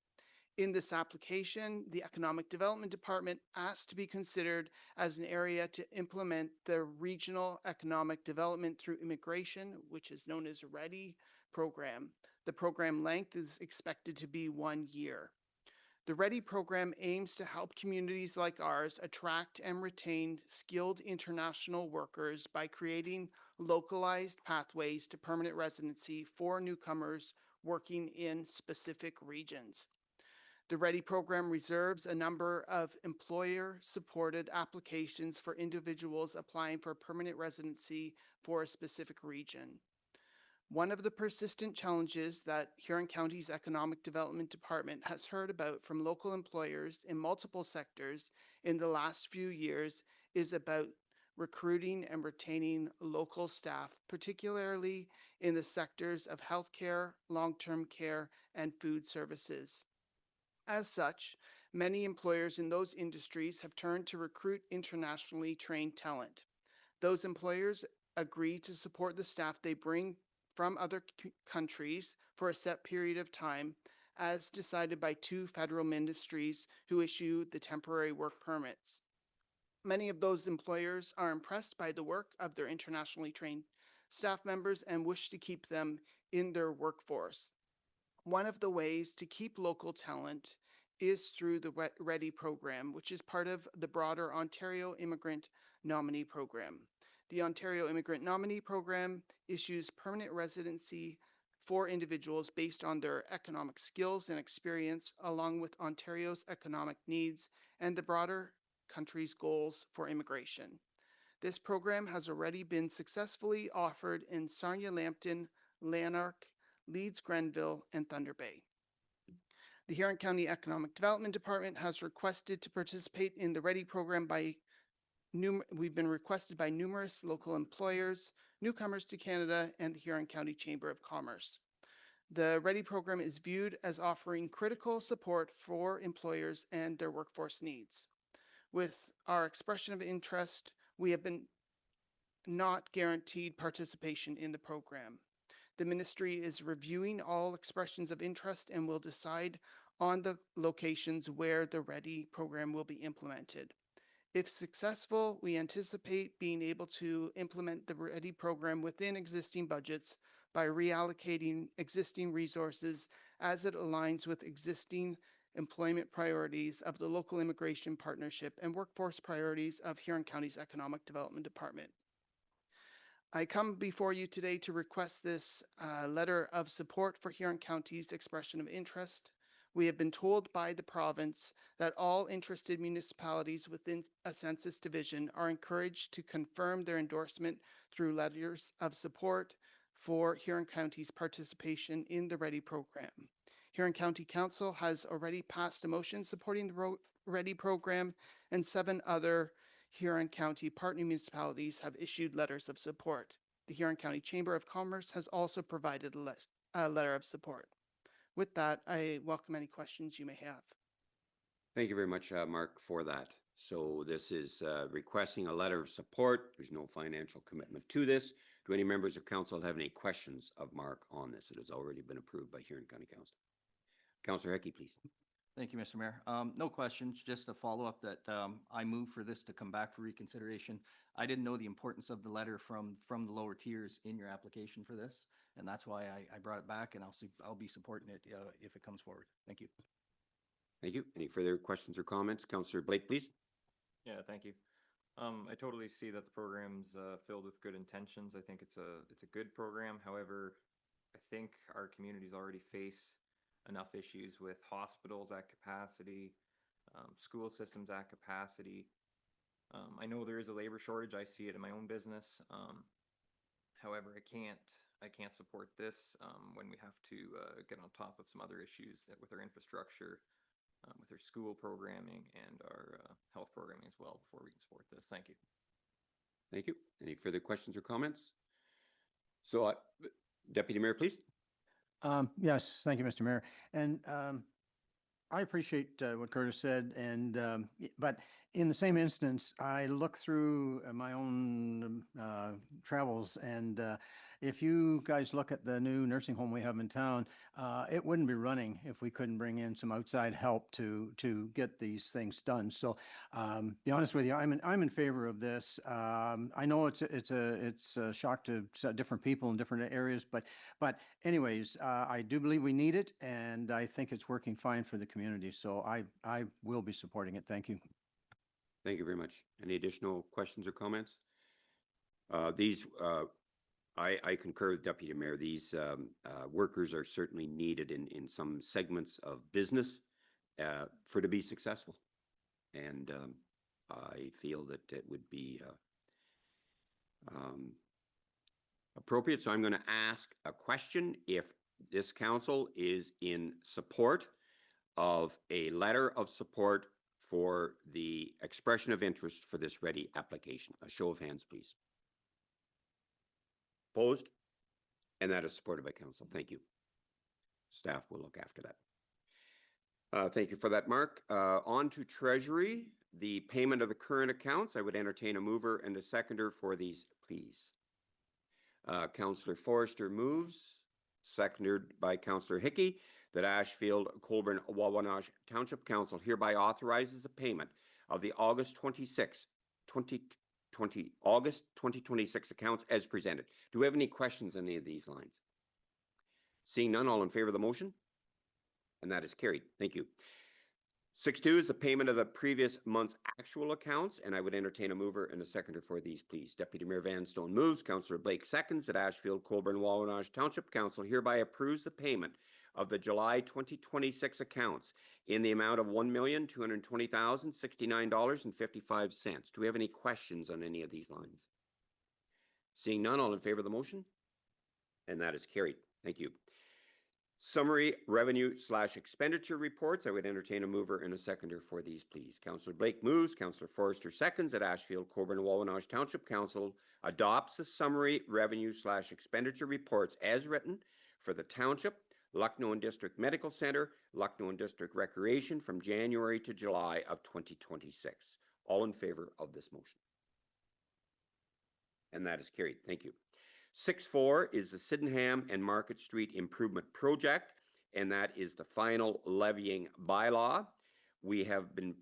In this application, the Economic Development Department asked to be considered as an area to implement the Regional Economic Development through Immigration, which is known as READY program. The program length is expected to be 1 year. The READY program aims to help communities like ours attract and retain skilled international workers by creating localized pathways to permanent residency for newcomers working in specific regions. The READY program reserves a number of employer-supported applications for individuals applying for permanent residency for a specific region. One of the persistent challenges that Huron County's Economic Development Department has heard about from local employers in multiple sectors in the last few years is about recruiting and retaining local staff, particularly in the sectors of healthcare, long-term care, and food services. As such, many employers in those industries have turned to recruit internationally trained talent. Those employers agree to support the staff they bring from other countries for a set period of time, as decided by 2 federal ministries who issue the temporary work permits. Many of those employers are impressed by the work of their internationally trained staff members and wish to keep them in their workforce. One of the ways to keep local talent is through the READY program, which is part of the broader Ontario Immigrant Nominee Program. The Ontario Immigrant Nominee Program issues permanent residency for individuals based on their economic skills and experience, along with Ontario's economic needs and the broader country's goals for immigration. This program has already been successfully offered in Sarnia-Lambton, Lanark, Leeds-Grenville, and Thunder Bay. The Huron County Economic Development Department has requested to participate in the READY program by we've been requested by numerous local employers, newcomers to Canada, and the Huron County Chamber of Commerce. The READY program is viewed as offering critical support for employers and their workforce needs. With our expression of interest, we have been not guaranteed participation in the program. The ministry is reviewing all expressions of interest and will decide on the locations where the READY program will be implemented. If successful, we anticipate being able to implement the READY program within existing budgets by reallocating existing resources as it aligns with existing employment priorities of the local immigration partnership and workforce priorities of Huron County's Economic Development Department. I come before you today to request this letter of support for Huron County's expression of interest. We have been told by the province that all interested municipalities within a census division are encouraged to confirm their endorsement through letters of support for Huron County's participation in the READY program. Huron County Council has already passed a motion supporting the READY program, and 7 other Huron County partner municipalities have issued letters of support. The Huron County Chamber of Commerce has also provided a letter of support. With that, I welcome any questions you may have. Thank you very much, Mark, for that. So this is requesting a letter of support. There's no financial commitment to this. Do any members of council have any questions of Mark on this? It has already been approved by Huron County Council. Councillor Hickey, please. Thank you, Mr. Mayor. No questions, just a follow-up that I move for this to come back for reconsideration. I didn't know the importance of the letter from the lower tiers in your application for this, and that's why I brought it back, and I'll be supporting it if it comes forward. Thank you. Thank you. Any further questions or comments? Councillor Blake, please. Yeah, thank you. I totally see that the program's filled with good intentions. I think it's a good program. However, I think our communities already face enough issues with hospitals at capacity, school systems at capacity. I know there is a labor shortage. I see it in my own business. However, I can't support this when we have to get on top of some other issues with our infrastructure, with our school programming and our health programming as well before we can support this. Thank you. Thank you. Any further questions or comments? So, Deputy Mayor, please. Yes, thank you, Mr. Mayor. And I appreciate what Curtis said, and but in the same instance, I look through my own travels, and if you guys look at the new nursing home we have in town, it wouldn't be running if we couldn't bring in some outside help to get these things done. So, be honest with you, I'm in favor of this. I know it's a shock to different people in different areas, but anyways, I do believe we need it, and I think it's working fine for the community. So I will be supporting it. Thank you. Thank you very much. Any additional questions or comments? I concur with Deputy Mayor. These workers are certainly needed in some segments of business to be successful. And I feel that it would be appropriate. So I'm going to ask a question. If this council is in support of a letter of support for the expression of interest for this ready application. A show of hands, please. Opposed? And that is supported by council. Thank you. Staff will look after that. Thank you for that, Mark. On to Treasury, the payment of the current accounts. I would entertain a mover and a seconder for these, please. Councillor Forrester moves, seconded by Councillor Hickey, that Ashfield-Colborne-Wawanosh Township Council hereby authorizes the payment of the August 2026 accounts as presented. Do we have any questions on any of these lines? Seeing none, all in favor of the motion? And that is carried. Thank you. 6.2 is the payment of the previous month's actual accounts, and I would entertain a mover and a seconder for these, please. Deputy Mayor Van Stone moves, Councillor Blake seconds, that Ashfield-Colborne-Wawanosh Township Council hereby approves the payment of the July 2026 accounts in the amount of $1,220,069.55. Do we have any questions on any of these lines? Seeing none, all in favor of the motion? And that is carried. Thank you. Summary revenue/expenditure reports. I would entertain a mover and a seconder for these, please. Councillor Blake moves, Councillor Forrester seconds, that Ashfield-Colborne-Wawanosh Township Council adopts the summary revenue/expenditure reports as written for the Township, Lucknow and District Medical Center, Lucknow and District Recreation from January to July of 2026. All in favor of this motion? And that is carried. Thank you. 6.4 is the Sydenham and Market Street Improvement Project, and that is the final levying bylaw. We have been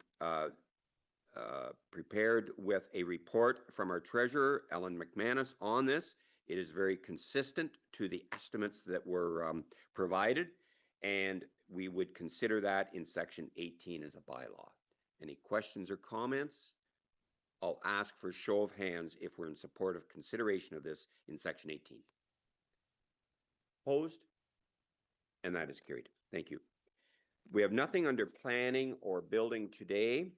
prepared with a report from our treasurer, Ellen McManus, on this. It is very consistent to the estimates that were provided, and we would consider that in Section 18 as a bylaw. Any questions or comments? I'll ask for a show of hands if we're in support of consideration of this in Section 18. Opposed? And that is carried. Thank you. We have nothing under planning or building today.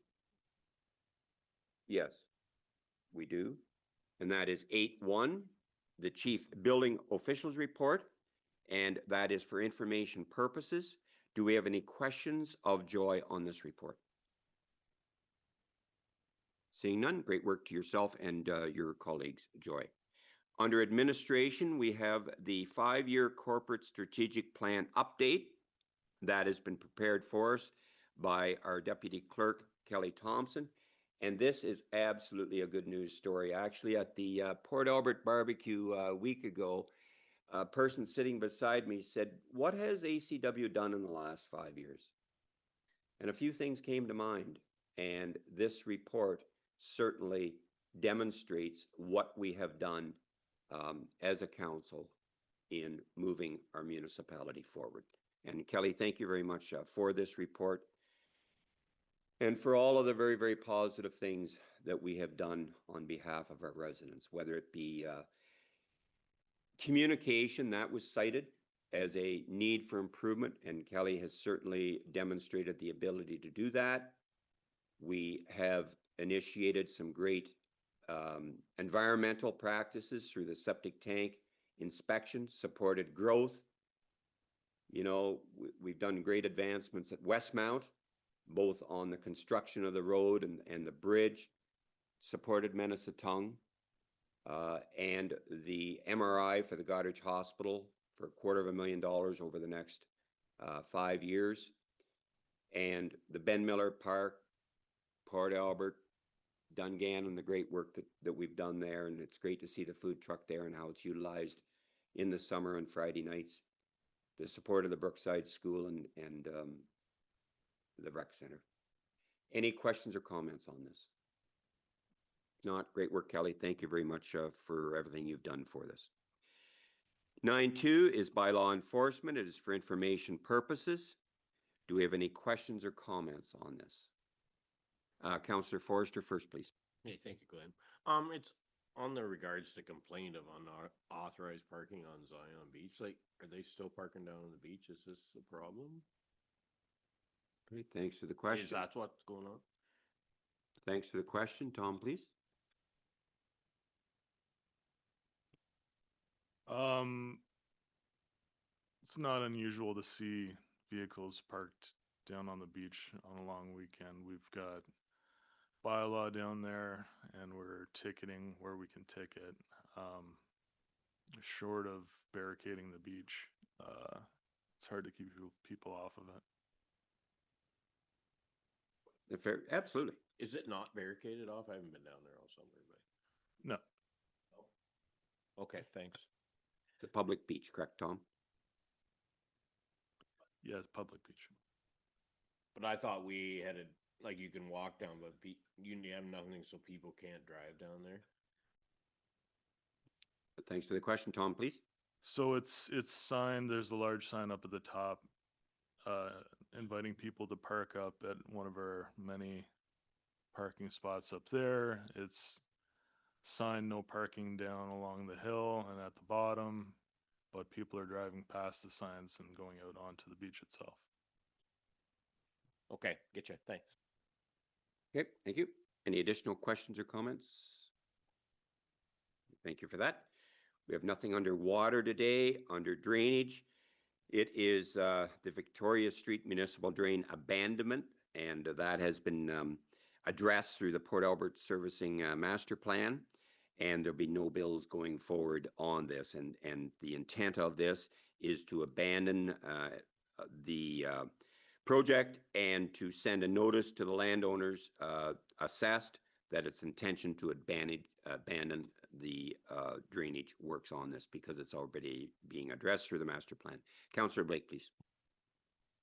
Yes, we do. And that is 8.1, the Chief Building Officials Report, and that is for information purposes. Do we have any questions of Joy on this report? Seeing none, great work to yourself and your colleagues, Joy. Under administration, we have the 5-year corporate strategic plan update that has been prepared for us by our Deputy Clerk, Kelly Thompson. And this is absolutely a good news story. Actually, at the Port Albert barbecue a week ago, a person sitting beside me said, "What has ACW done in the last 5 years?" And a few things came to mind, and this report certainly demonstrates what we have done as a council in moving our municipality forward. And Kelly, thank you very much for this report and for all of the very, very positive things that we have done on behalf of our residents, whether it be communication that was cited as a need for improvement, and Kelly has certainly demonstrated the ability to do that. We have initiated some great environmental practices through the septic tank inspection, supported growth. You know, we've done great advancements at Westmount, both on the construction of the road and the bridge, supported Minnesota, and the MRI for the Goderich Hospital for $250,000 over the next 5 years. And the Ben Miller Park, Port Albert, Dungan, and the great work that we've done there. And it's great to see the food truck there and how it's utilized in the summer and Friday nights. The support of the Brookside School and the rec center. Any questions or comments on this? Not, great work, Kelly. Thank you very much for everything you've done for this. 9.2 is bylaw enforcement. It is for information purposes. Do we have any questions or comments on this? Councillor Forrester first, please. Hey, thank you, Glenn. It's on the regards to complaint of unauthorized parking on Zion Beach. Like, are they still parking down on the beach? Is this a problem? Great, thanks for the question. Is that what's going on? Thanks for the question. Tom, please. It's not unusual to see vehicles parked down on the beach on a long weekend. We've got bylaw down there and we're ticketing where we can ticket. Short of barricading the beach, it's hard to keep people off of it. Fair, absolutely. Is it not barricaded off? I haven't been down there all summer, but No. okay, thanks. It's a public beach, correct, Tom? Yeah, it's public beach. But I thought we had like you can walk down, but you have nothing so people can't drive down there. Thanks for the question, Tom, please. So it's signed, there's a large sign up at the top, inviting people to park up at one of our many parking spots up there. It's signed no parking down along the hill and at the bottom, but people are driving past the signs and going out onto the beach itself. Okay, get you. Thanks. Okay, thank you. Any additional questions or comments? Thank you for that. We have nothing under water today. Under drainage, it is the Victoria Street Municipal Drain Abandonment, and that has been addressed through the Port Albert Servicing Master Plan, and there'll be no bills going forward on this. And the intent of this is to abandon the project and to send a notice to the landowners assessed that it's intention to abandon the drainage works on this because it's already being addressed through the master plan. Councillor Blake, please.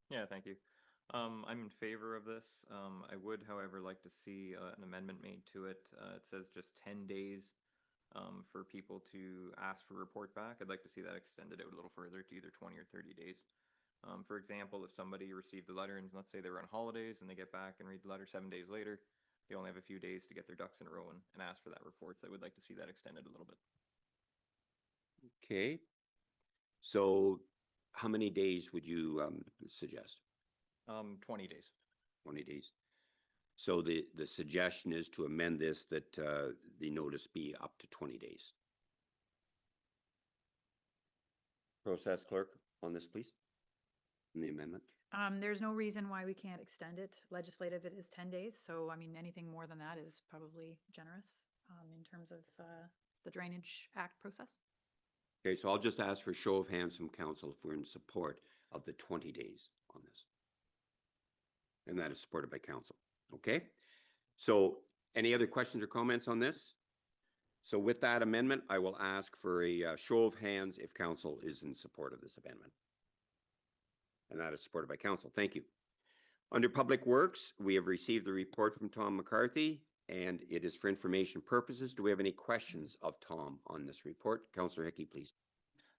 Yeah, thank you. I'm in favor of this. I would, however, like to see an amendment made to it. It says just 10 days for people to ask for a report back. I'd like to see that extended out a little further to either 20 or 30 days. For example, if somebody received the letter and let's say they were on holidays and they get back and read the letter 7 days later, they only have a few days to get their ducks in a row and ask for that report. So I would like to see that extended a little bit. Okay. So how many days would you suggest? 20 days. 20 days. So the suggestion is to amend this that the notice be up to 20 days. Process clerk on this, please. In the amendment. There's no reason why we can't extend it. Legislative, it is 10 days. So, I mean, anything more than that is probably generous in terms of the Drainage Act process. Okay, so I'll just ask for a show of hands from council if we're in support of the 20 days on this. And that is supported by council. Okay, so any other questions or comments on this? So with that amendment, I will ask for a show of hands if council is in support of this amendment. And that is supported by council. Thank you. Under Public Works, we have received the report from Tom McCarthy, and it is for information purposes. Do we have any questions of Tom on this report? Councillor Hickey, please.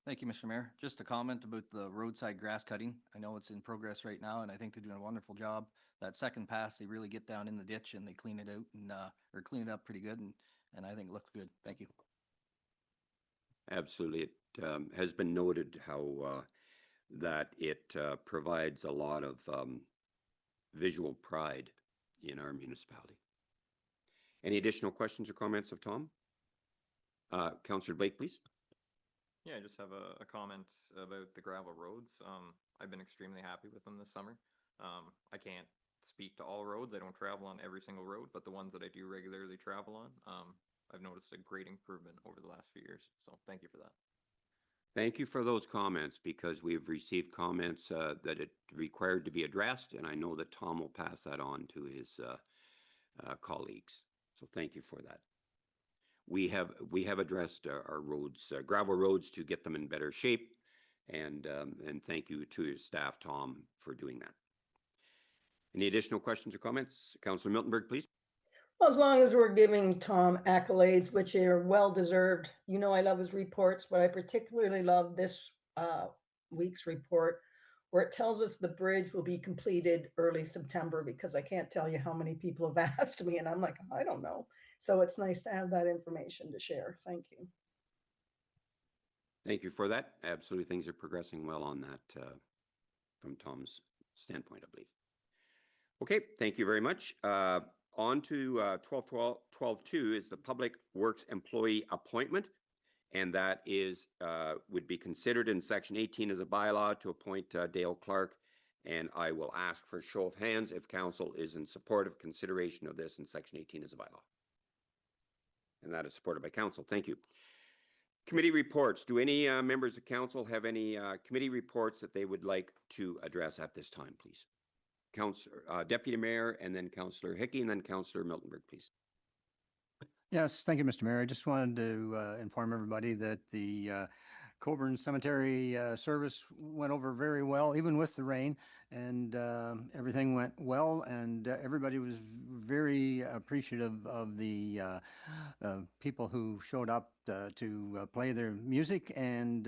Thank you, Mr. Mayor. Just a comment about the roadside grass cutting. I know it's in progress right now, and I think they're doing a wonderful job. That second pass, they really get down in the ditch and they clean it out and, or clean it up pretty good, and I think it looks good. Thank you. Absolutely. It has been noted how that it provides a lot of visual pride in our municipality. Any additional questions or comments of Tom? Councillor Blake, please. Yeah, I just have a comment about the gravel roads. I've been extremely happy with them this summer. I can't speak to all roads. I don't travel on every single road, but the ones that I do regularly travel on, I've noticed a great improvement over the last few years. So thank you for that. Thank you for those comments, because we've received comments that it required to be addressed, and I know that Tom will pass that on to his colleagues. So thank you for that. We have addressed our roads, gravel roads, to get them in better shape, and thank you to your staff, Tom, for doing that. Any additional questions or comments? Councillor Miltenberg, please. Well, as long as we're giving Tom accolades, which are well-deserved. You know, I love his reports, but I particularly love this week's report, where it tells us the bridge will be completed early September, because I can't tell you how many people have asked me, and I'm like, I don't know. So it's nice to have that information to share. Thank you. Thank you for that. Absolutely, things are progressing well on that from Tom's standpoint, I believe. Okay, thank you very much. On to 12.2 is the Public Works Employee Appointment, and that is would be considered in Section 18 as a bylaw to appoint Dale Clark, and I will ask for a show of hands if Council is in support of consideration of this in Section 18 as a bylaw. And that is supported by Council. Thank you. Committee reports. Do any members of Council have any committee reports that they would like to address at this time, please? Councillor, Deputy Mayor, and then Councillor Hickey, and then Councillor Miltenberg, please. Yes, thank you, Mr. Mayor. I just wanted to inform everybody that the Colborne Cemetery service went over very well, even with the rain, and everything went well, and everybody was very appreciative of the people who showed up to play their music, and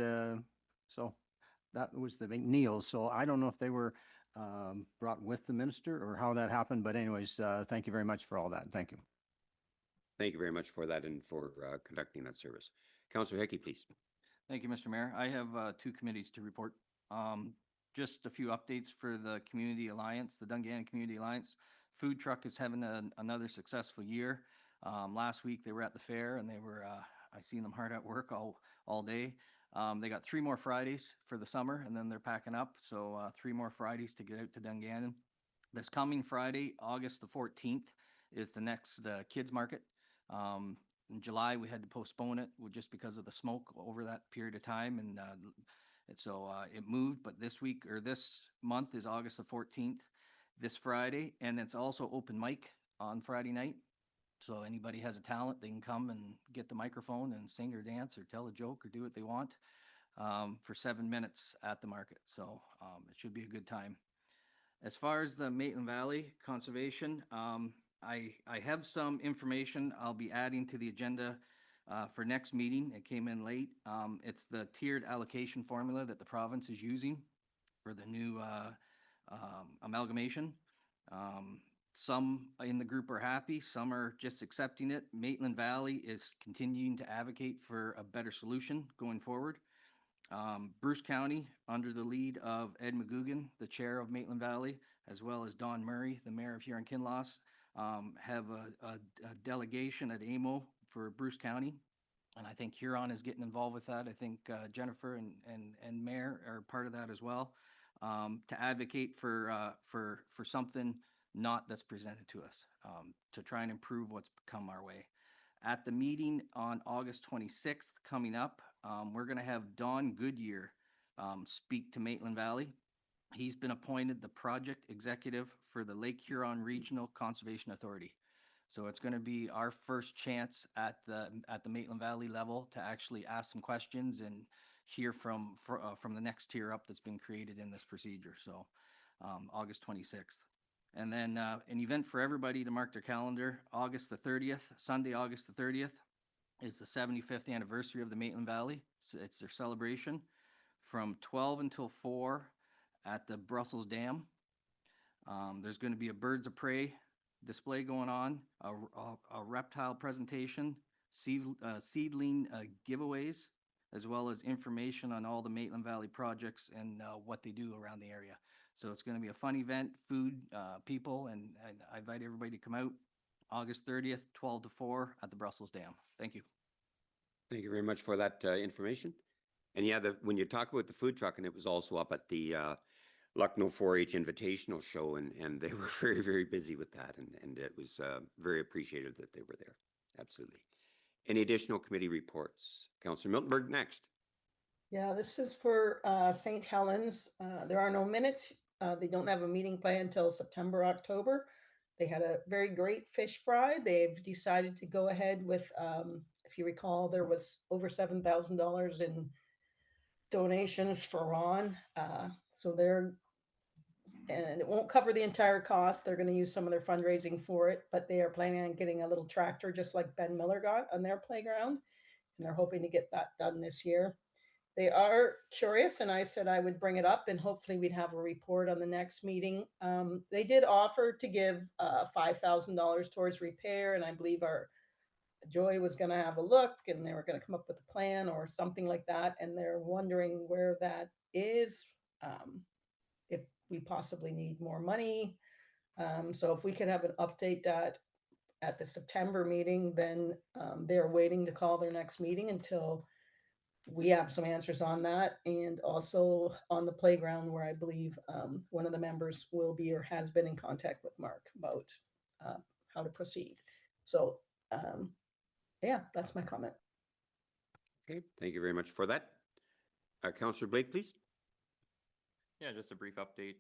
so that was the big meal. So I don't know if they were brought with the minister or how that happened, but anyways, thank you very much for all that. Thank you. Thank you very much for that and for conducting that service. Councillor Hickey, please. Thank you, Mr. Mayor. I have two committees to report. Just a few updates for the Community Alliance, the Dungannon Community Alliance. Food truck is having another successful year. Last week they were at the fair, and they were, I seen them hard at work all day. They got 3 more Fridays for the summer, and then they're packing up. So 3 more Fridays to get out to Dungannon. This coming Friday, August the 14th, is the next kids market. In July, we had to postpone it just because of the smoke over that period of time. And so it moved, but this week or this month is August the 14th, this Friday. And it's also open mic on Friday night. So anybody has a talent, they can come and get the microphone and sing or dance or tell a joke or do what they want for 7 minutes at the market. So it should be a good time. As far as the Maitland Valley Conservation, I have some information I'll be adding to the agenda for next meeting. It came in late. It's the tiered allocation formula that the province is using for the new amalgamation. Some in the group are happy, some are just accepting it. Maitland Valley is continuing to advocate for a better solution going forward. Bruce County, under the lead of Ed McGugan, the chair of Maitland Valley, as well as Don Murray, the mayor of Huron-Kinloss, have a delegation at AMO for Bruce County. And I think Huron is getting involved with that. I think Jennifer and Mayor are part of that as well, to advocate for something not that's presented to us, to try and improve what's come our way. At the meeting on August 26th coming up, we're going to have Don Goodyear speak to Maitland Valley. He's been appointed the project executive for the Lake Huron Regional Conservation Authority. So it's going to be our first chance at the Maitland Valley level to actually ask some questions and hear from the next tier up that's been created in this procedure. So August 26th. And then an event for everybody to mark their calendar, August the 30th, Sunday, August the 30th, is the 75th anniversary of the Maitland Valley. It's their celebration from 12 until 4 at the Brussels Dam. There's going to be a birds of prey display going on, a reptile presentation, seedling giveaways, as well as information on all the Maitland Valley projects and what they do around the area. So it's going to be a fun event, food, people, and I invite everybody to come out August 30th, 12 to 4 at the Brussels Dam. Thank you. Thank you very much for that information. And yeah, when you talk about the food truck, and it was also up at the Lucknow 4-H Invitational Show, and they were very, very busy with that, and it was very appreciated that they were there. Absolutely. Any additional committee reports? Councillor Miltenberg next. Yeah, this is for St. Helens. There are no minutes. They don't have a meeting planned until September, October. They had a very great fish fry. They've decided to go ahead with, if you recall, there was over $7,000 in donations for Ron. So and it won't cover the entire cost. They're going to use some of their fundraising for it, but they are planning on getting a little tractor just like Ben Miller got on their playground. And they're hoping to get that done this year. They are curious, and I said I would bring it up, and hopefully we'd have a report on the next meeting. They did offer to give $5,000 towards repair, and I believe our Joy was going to have a look, and they were going to come up with a plan or something like that, and they're wondering where that is, if we possibly need more money. So if we could have an update that at the September meeting, then they're waiting to call their next meeting until we have some answers on that, and also on the playground where I believe one of the members will be or has been in contact with Mark about how to proceed. So yeah, that's my comment. Okay, thank you very much for that. Councillor Blake, please. Yeah, just a brief update.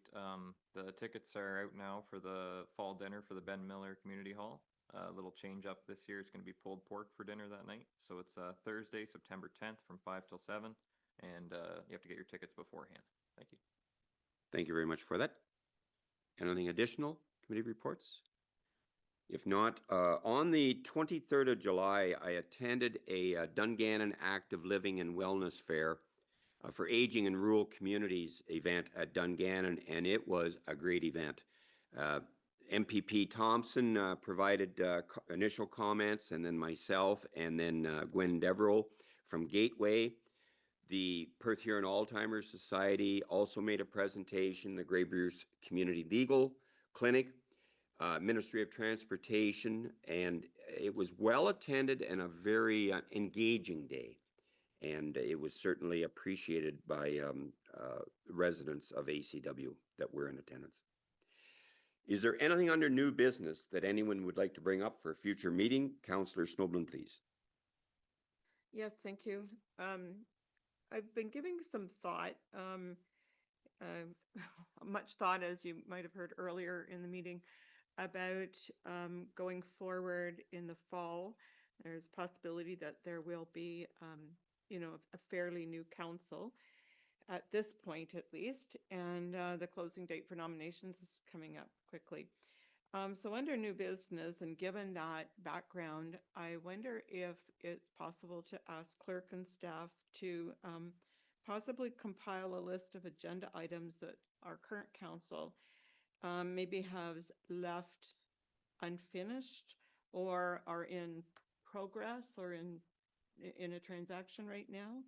The tickets are out now for the fall dinner for the Ben Miller Community Hall. A little change up this year. It's going to be pulled pork for dinner that night. So it's Thursday, September 10th from 5 till 7. And you have to get your tickets beforehand. Thank you. Thank you very much for that. Anything additional? Committee reports? If not, on the 23rd of July, I attended a Dungannon Active Living and Wellness Fair for Aging in Rural Communities event at Dungannon, and it was a great event. MPP Thompson provided initial comments, and then myself, and then Gwen Devereux from Gateway. The Perth Huron Alzheimer's Society also made a presentation, the Grey Beers Community Legal Clinic, Ministry of Transportation, and it was well attended and a very engaging day. And it was certainly appreciated by residents of ACW that were in attendance. Is there anything under new business that anyone would like to bring up for a future meeting? Councillor Snowblin, please. Yes, thank you. I've been giving some thought, much thought, as you might have heard earlier in the meeting, about going forward in the fall. There's a possibility that there will be, a fairly new council at this point, at least, and the closing date for nominations is coming up quickly. So under new business, and given that background, I wonder if it's possible to ask clerk and staff to possibly compile a list of agenda items that our current council maybe has left unfinished or are in progress or in a transaction right now,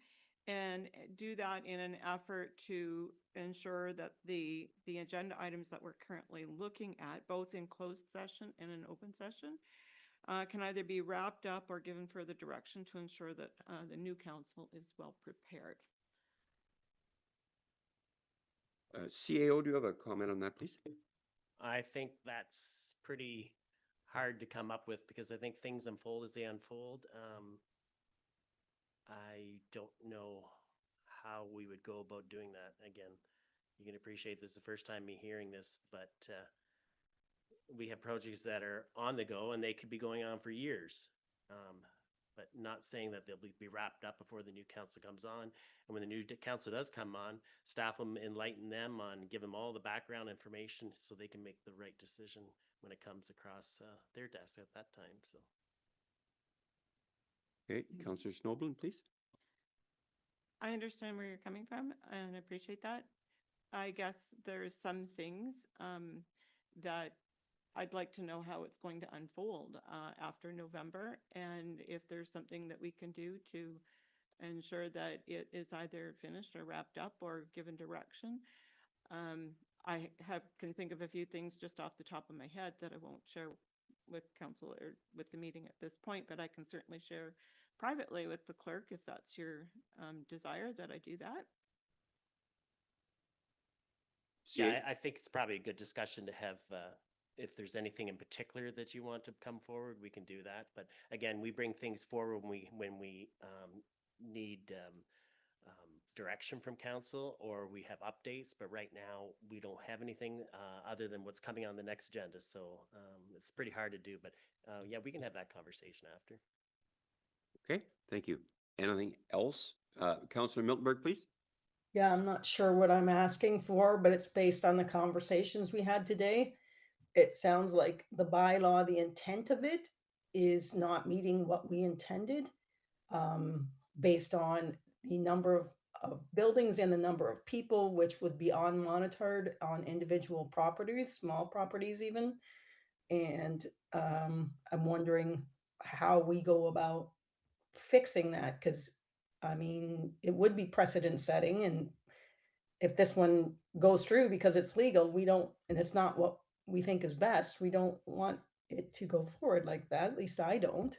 and do that in an effort to ensure that the agenda items that we're currently looking at, both in closed session and in open session, can either be wrapped up or given further direction to ensure that the new council is well prepared. CAO, do you have a comment on that, please? I think that's pretty hard to come up with because I think things unfold as they unfold. I don't know how we would go about doing that. Again, you can appreciate this is the first time me hearing this, but we have projects that are on the go and they could be going on for years. but not saying that they'll be wrapped up before the new council comes on. And when the new council does come on, staff will enlighten them on, give them all the background information so they can make the right decision when it comes across their desk at that time. So. Okay, Councillor Snowblin, please. I understand where you're coming from and appreciate that. I guess there's some things that I'd like to know how it's going to unfold after November, and if there's something that we can do to ensure that it is either finished or wrapped up or given direction. I can think of a few things just off the top of my head that I won't share with council or with the meeting at this point, but I can certainly share privately with the clerk if that's your desire that I do that. Yeah, I think it's probably a good discussion to have. If there's anything in particular that you want to come forward, we can do that. But again, we bring things forward when we need direction from council or we have updates. But right now, we don't have anything other than what's coming on the next agenda. So it's pretty hard to do. But yeah, we can have that conversation after. Okay, thank you. Anything else? Councillor Miltenberg, please. Yeah, I'm not sure what I'm asking for, but it's based on the conversations we had today. It sounds like the bylaw, the intent of it is not meeting what we intended, based on the number of buildings and the number of people, which would be unmonitored on individual properties, small properties even. And I'm wondering how we go about fixing that, because I mean, it would be precedent setting, and if this one goes through because it's legal, we don't, and it's not what we think is best, we don't want it to go forward like that. At least I don't.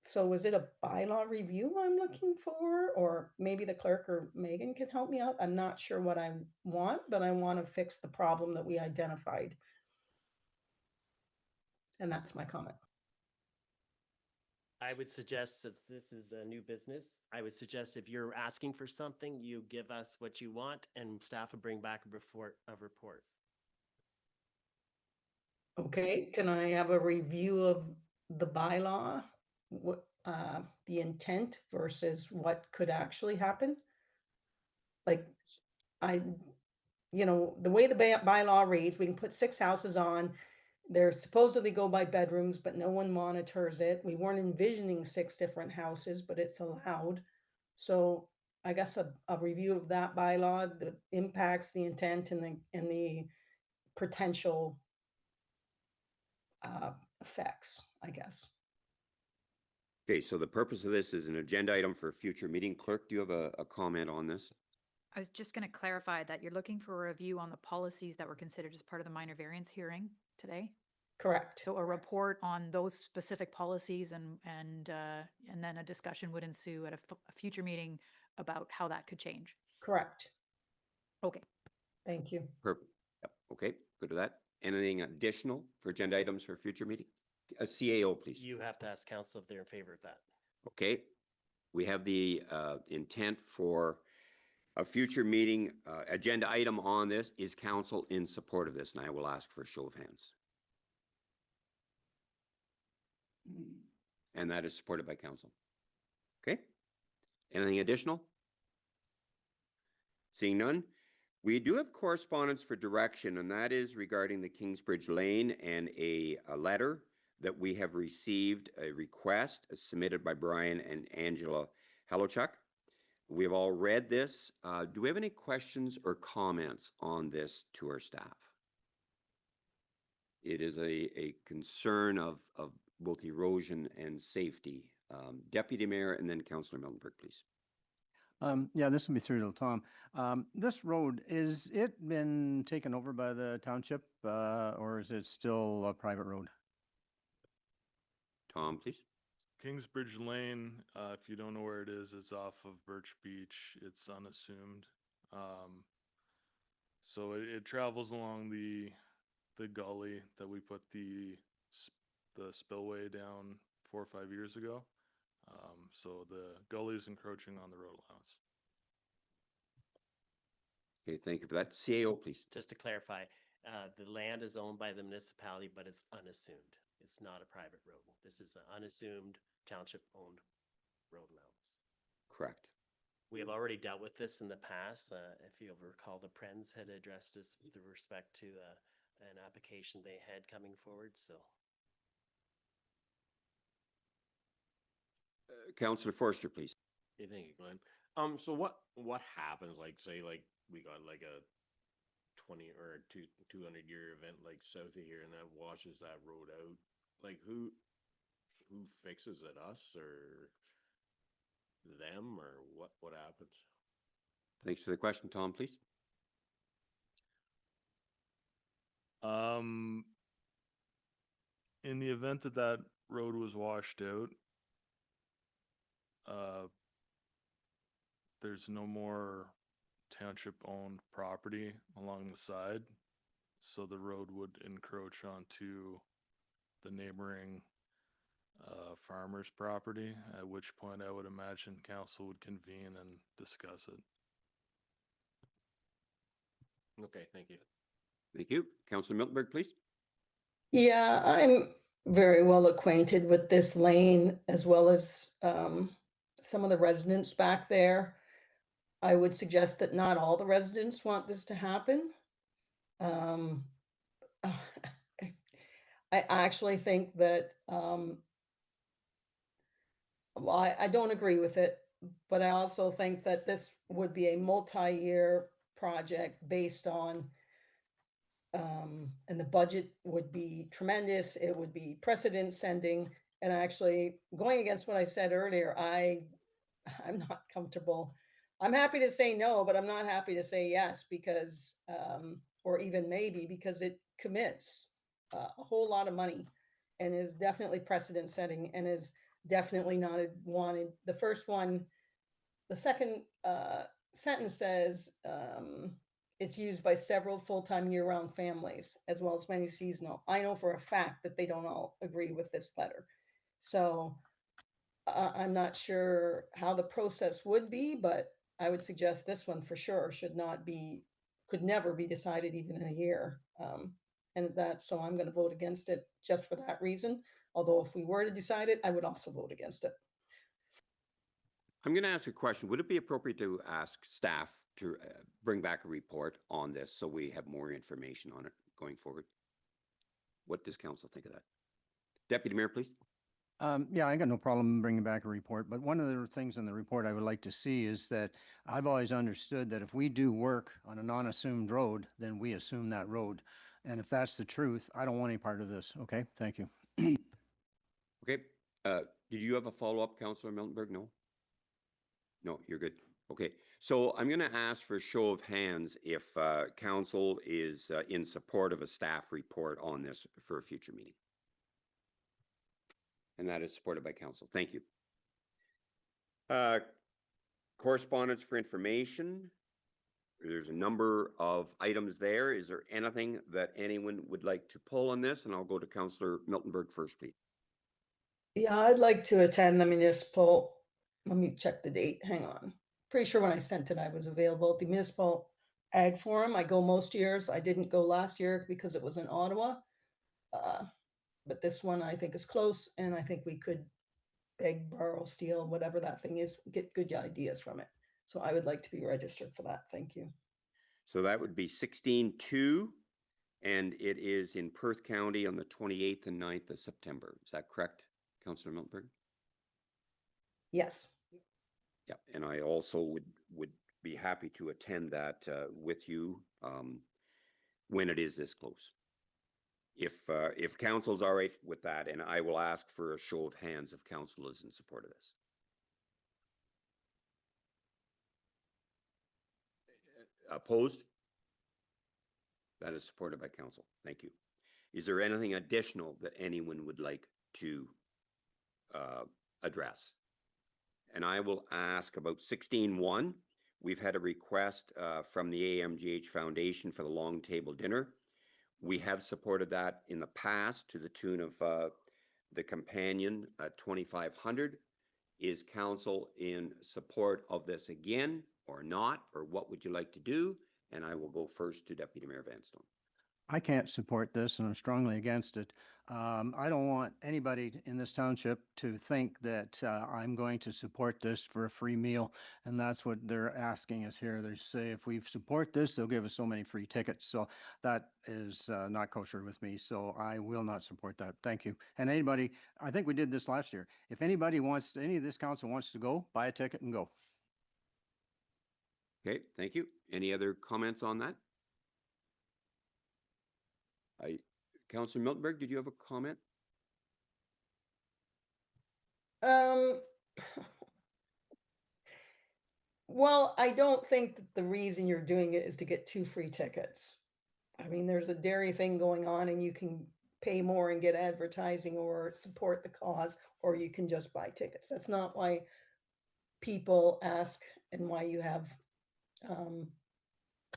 So is it a bylaw review I'm looking for, or maybe the clerk or Megan can help me out? I'm not sure what I want, but I want to fix the problem that we identified. And that's my comment. I would suggest, since this is a new business, I would suggest if you're asking for something, you give us what you want and staff will bring back a report. Okay, can I have a review of the bylaw? What, the intent versus what could actually happen? Like, the way the bylaw reads, we can put 6 houses on. They're supposedly go by bedrooms, but no one monitors it. We weren't envisioning 6 different houses, but it's allowed. So I guess a review of that bylaw, the impacts, the intent, and the potential effects, I guess. Okay, so the purpose of this is an agenda item for a future meeting. Clerk, do you have a comment on this? I was just going to clarify that you're looking for a review on the policies that were considered as part of the minor variance hearing today. Correct. So a report on those specific policies and then a discussion would ensue at a future meeting about how that could change. Correct. Okay. Thank you. Perfect. Yep. Okay, good with that. Anything additional for agenda items for a future meeting? A CAO, please. You have to ask council if they're in favor of that. Okay, we have the intent for a future meeting agenda item on this. Is council in support of this? And I will ask for a show of hands. And that is supported by council. Okay, anything additional? Seeing none, we do have correspondence for direction, and that is regarding the Kingsbridge Lane and a letter that we have received, a request submitted by Brian and Angela Halochuk. We have all read this. Do we have any questions or comments on this to our staff? It is a concern of both erosion and safety. Deputy Mayor and then Councillor Miltenberg, please. Yeah, this will be through to Tom. This road, is it been taken over by the township or is it still a private road? Tom, please. Kingsbridge Lane, if you don't know where it is, it's off of Birch Beach. It's unassummed. So it travels along the gully that we put the spillway down 4 or 5 years ago. So the gully is encroaching on the road allowance. Okay, thank you for that. CAO, please. Just to clarify, the land is owned by the municipality, but it's unassumed. It's not a private road. This is an unassumed township-owned road mounts. Correct. We have already dealt with this in the past. If you recall, the Prens had addressed us with respect to an application they had coming forward, so. Councillor Forster, please. Okay, thank you, Glenn. So what happens, like, say, like, we got like a 20 or 200 year event like south of here and that washes that road out? Like, who fixes it, us or them, or what happens? Thanks for the question. Tom, please. In the event that that road was washed out, there's no more township-owned property along the side, so the road would encroach onto the neighboring farmer's property, at which point I would imagine council would convene and discuss it. Okay, thank you. Thank you. Councillor Miltenberg, please. Yeah, I'm very well acquainted with this lane as well as some of the residents back there. I would suggest that not all the residents want this to happen. I actually think that, well, I don't agree with it, but I also think that this would be a multi-year project based on, and the budget would be tremendous. It would be precedent setting. And actually, going against what I said earlier, I'm not comfortable. I'm happy to say no, but I'm not happy to say yes because, or even maybe, because it commits a whole lot of money and is definitely precedent setting and is definitely not wanted. The first one, the second sentence says it's used by several full-time year-round families as well as many seasonal. I know for a fact that they don't all agree with this letter. So I'm not sure how the process would be, but I would suggest this one for sure could never be decided even in a year. So I'm going to vote against it just for that reason. Although if we were to decide it, I would also vote against it. I'm going to ask a question. Would it be appropriate to ask staff to bring back a report on this so we have more information on it going forward? What does council think of that? Deputy Mayor, please. Yeah, I got no problem bringing back a report, but one of the things in the report I would like to see is that I've always understood that if we do work on a non-assumed road, then we assume that road. And if that's the truth, I don't want any part of this. Okay, thank you. Okay. Did you have a follow-up, Councillor Miltenberg? No? No, you're good. Okay. So I'm going to ask for a show of hands if council is in support of a staff report on this for a future meeting. And that is supported by council. Thank you. Correspondence for information. There's a number of items there. Is there anything that anyone would like to pull on this? And I'll go to Councillor Miltenberg first, please. Yeah, I'd like to attend the municipal. Let me check the date. Hang on. Pretty sure when I sent it, I was available at the Municipal Ag Forum. I go most years. I didn't go last year because it was in Ottawa. But this one I think is close, and I think we could beg, borrow, steal, whatever that thing is, get good ideas from it. So I would like to be registered for that. Thank you. So that would be 16-2, and it is in Perth County on the 28th and 9th of September. Is that correct, Councillor Miltenberg? Yes. Yeah, and I also would be happy to attend that with you when it is this close. If council's all right with that, and I will ask for a show of hands if council is in support of this. Opposed? That is supported by council. Thank you. Is there anything additional that anyone would like to address? And I will ask about 16-1. We've had a request from the AMGH Foundation for the long table dinner. We have supported that in the past to the tune of the companion at 2,500. Is council in support of this again or not? Or what would you like to do? And I will go first to Deputy Mayor Vanstone. I can't support this and I'm strongly against it. I don't want anybody in this township to think that I'm going to support this for a free meal. And that's what they're asking us here. They say if we support this, they'll give us so many free tickets. So that is not kosher with me. So I will not support that. Thank you. And anybody, I think we did this last year. If anybody wants, any of this council wants to go, buy a ticket and go. Okay, thank you. Any other comments on that? Councillor Miltenberg, did you have a comment? Well, I don't think that the reason you're doing it is to get 2 free tickets. I mean, there's a dairy thing going on and you can pay more and get advertising or support the cause, or you can just buy tickets. That's not why people ask and why you have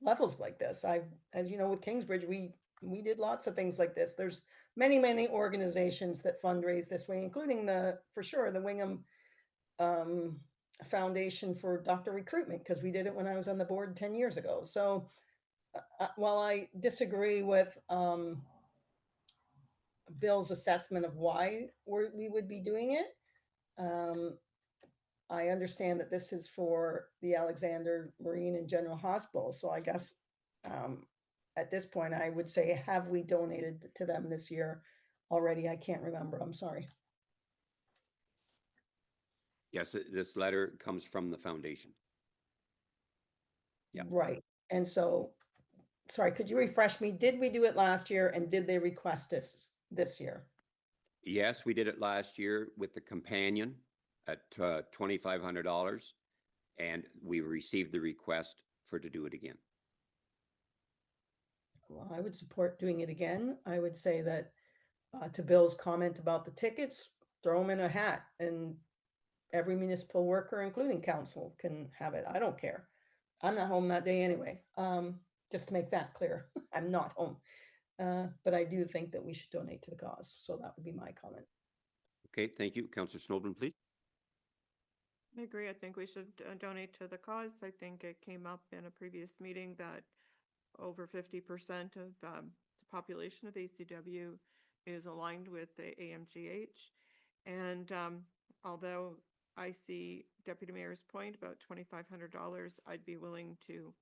levels like this. As you know, with Kingsbridge, we did lots of things like this. There's many organizations that fundraise this way, including for sure, the Wingham Foundation for Doctor Recruitment, because we did it when I was on the board 10 years ago. So while I disagree with Bill's assessment of why we would be doing it, I understand that this is for the Alexander Marine and General Hospital. So I guess at this point, I would say, have we donated to them this year already? I can't remember. I'm sorry. Yes, this letter comes from the foundation. Yeah. Right. And so, sorry, could you refresh me? Did we do it last year and did they request this year? Yes, we did it last year with the companion at $2,500, and we received the request to do it again. Well, I would support doing it again. I would say that to Bill's comment about the tickets, throw them in a hat and every municipal worker, including council, can have it. I don't care. I'm not home that day anyway. Just to make that clear, I'm not home. But I do think that we should donate to the cause. So that would be my comment. Okay, thank you. Councillor Snowden, please. I agree. I think we should donate to the cause. I think it came up in a previous meeting that over 50% of the population of ACW is aligned with the AMGH. And although I see Deputy Mayor's point about $2,500, I'd be willing to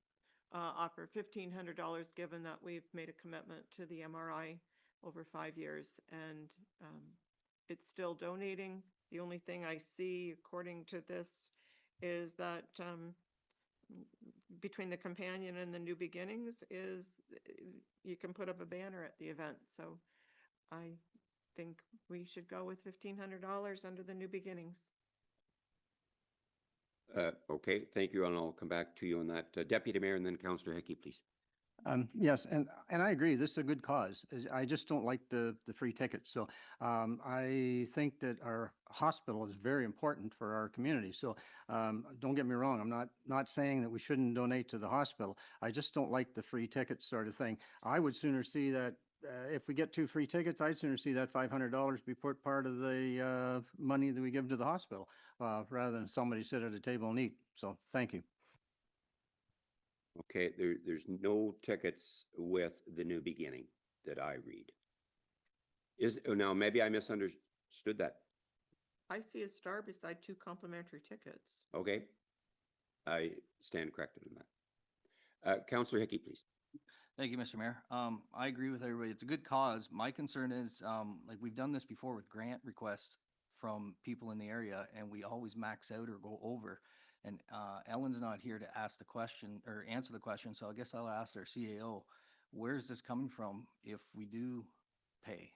offer $1,500 given that we've made a commitment to the MRI over 5 years, and it's still donating. The only thing I see according to this is that between the companion and the New Beginnings is you can put up a banner at the event. So I think we should go with $1,500 under the New Beginnings. Okay, thank you, and I'll come back to you on that. Deputy Mayor and then Councillor Hickey, please. Yes, and I agree. This is a good cause. I just don't like the free tickets. So I think that our hospital is very important for our community. So don't get me wrong. I'm not saying that we shouldn't donate to the hospital. I just don't like the free tickets sort of thing. I would sooner see that if we get 2 free tickets, I'd sooner see that $500 be put part of the money that we give to the hospital rather than somebody sit at a table and eat. So thank you. Okay, there's no tickets with the New Beginning that I read. Now, maybe I misunderstood that. I see a star beside 2 complimentary tickets. Okay, I stand corrected in that. Councillor Hickey, please. Thank you, Mr. Mayor. I agree with everybody. It's a good cause. My concern is, like we've done this before with grant requests from people in the area, and we always max out or go over. And Ellen's not here to ask the question or answer the question, so I guess I'll ask our CAO, where's this coming from if we do pay?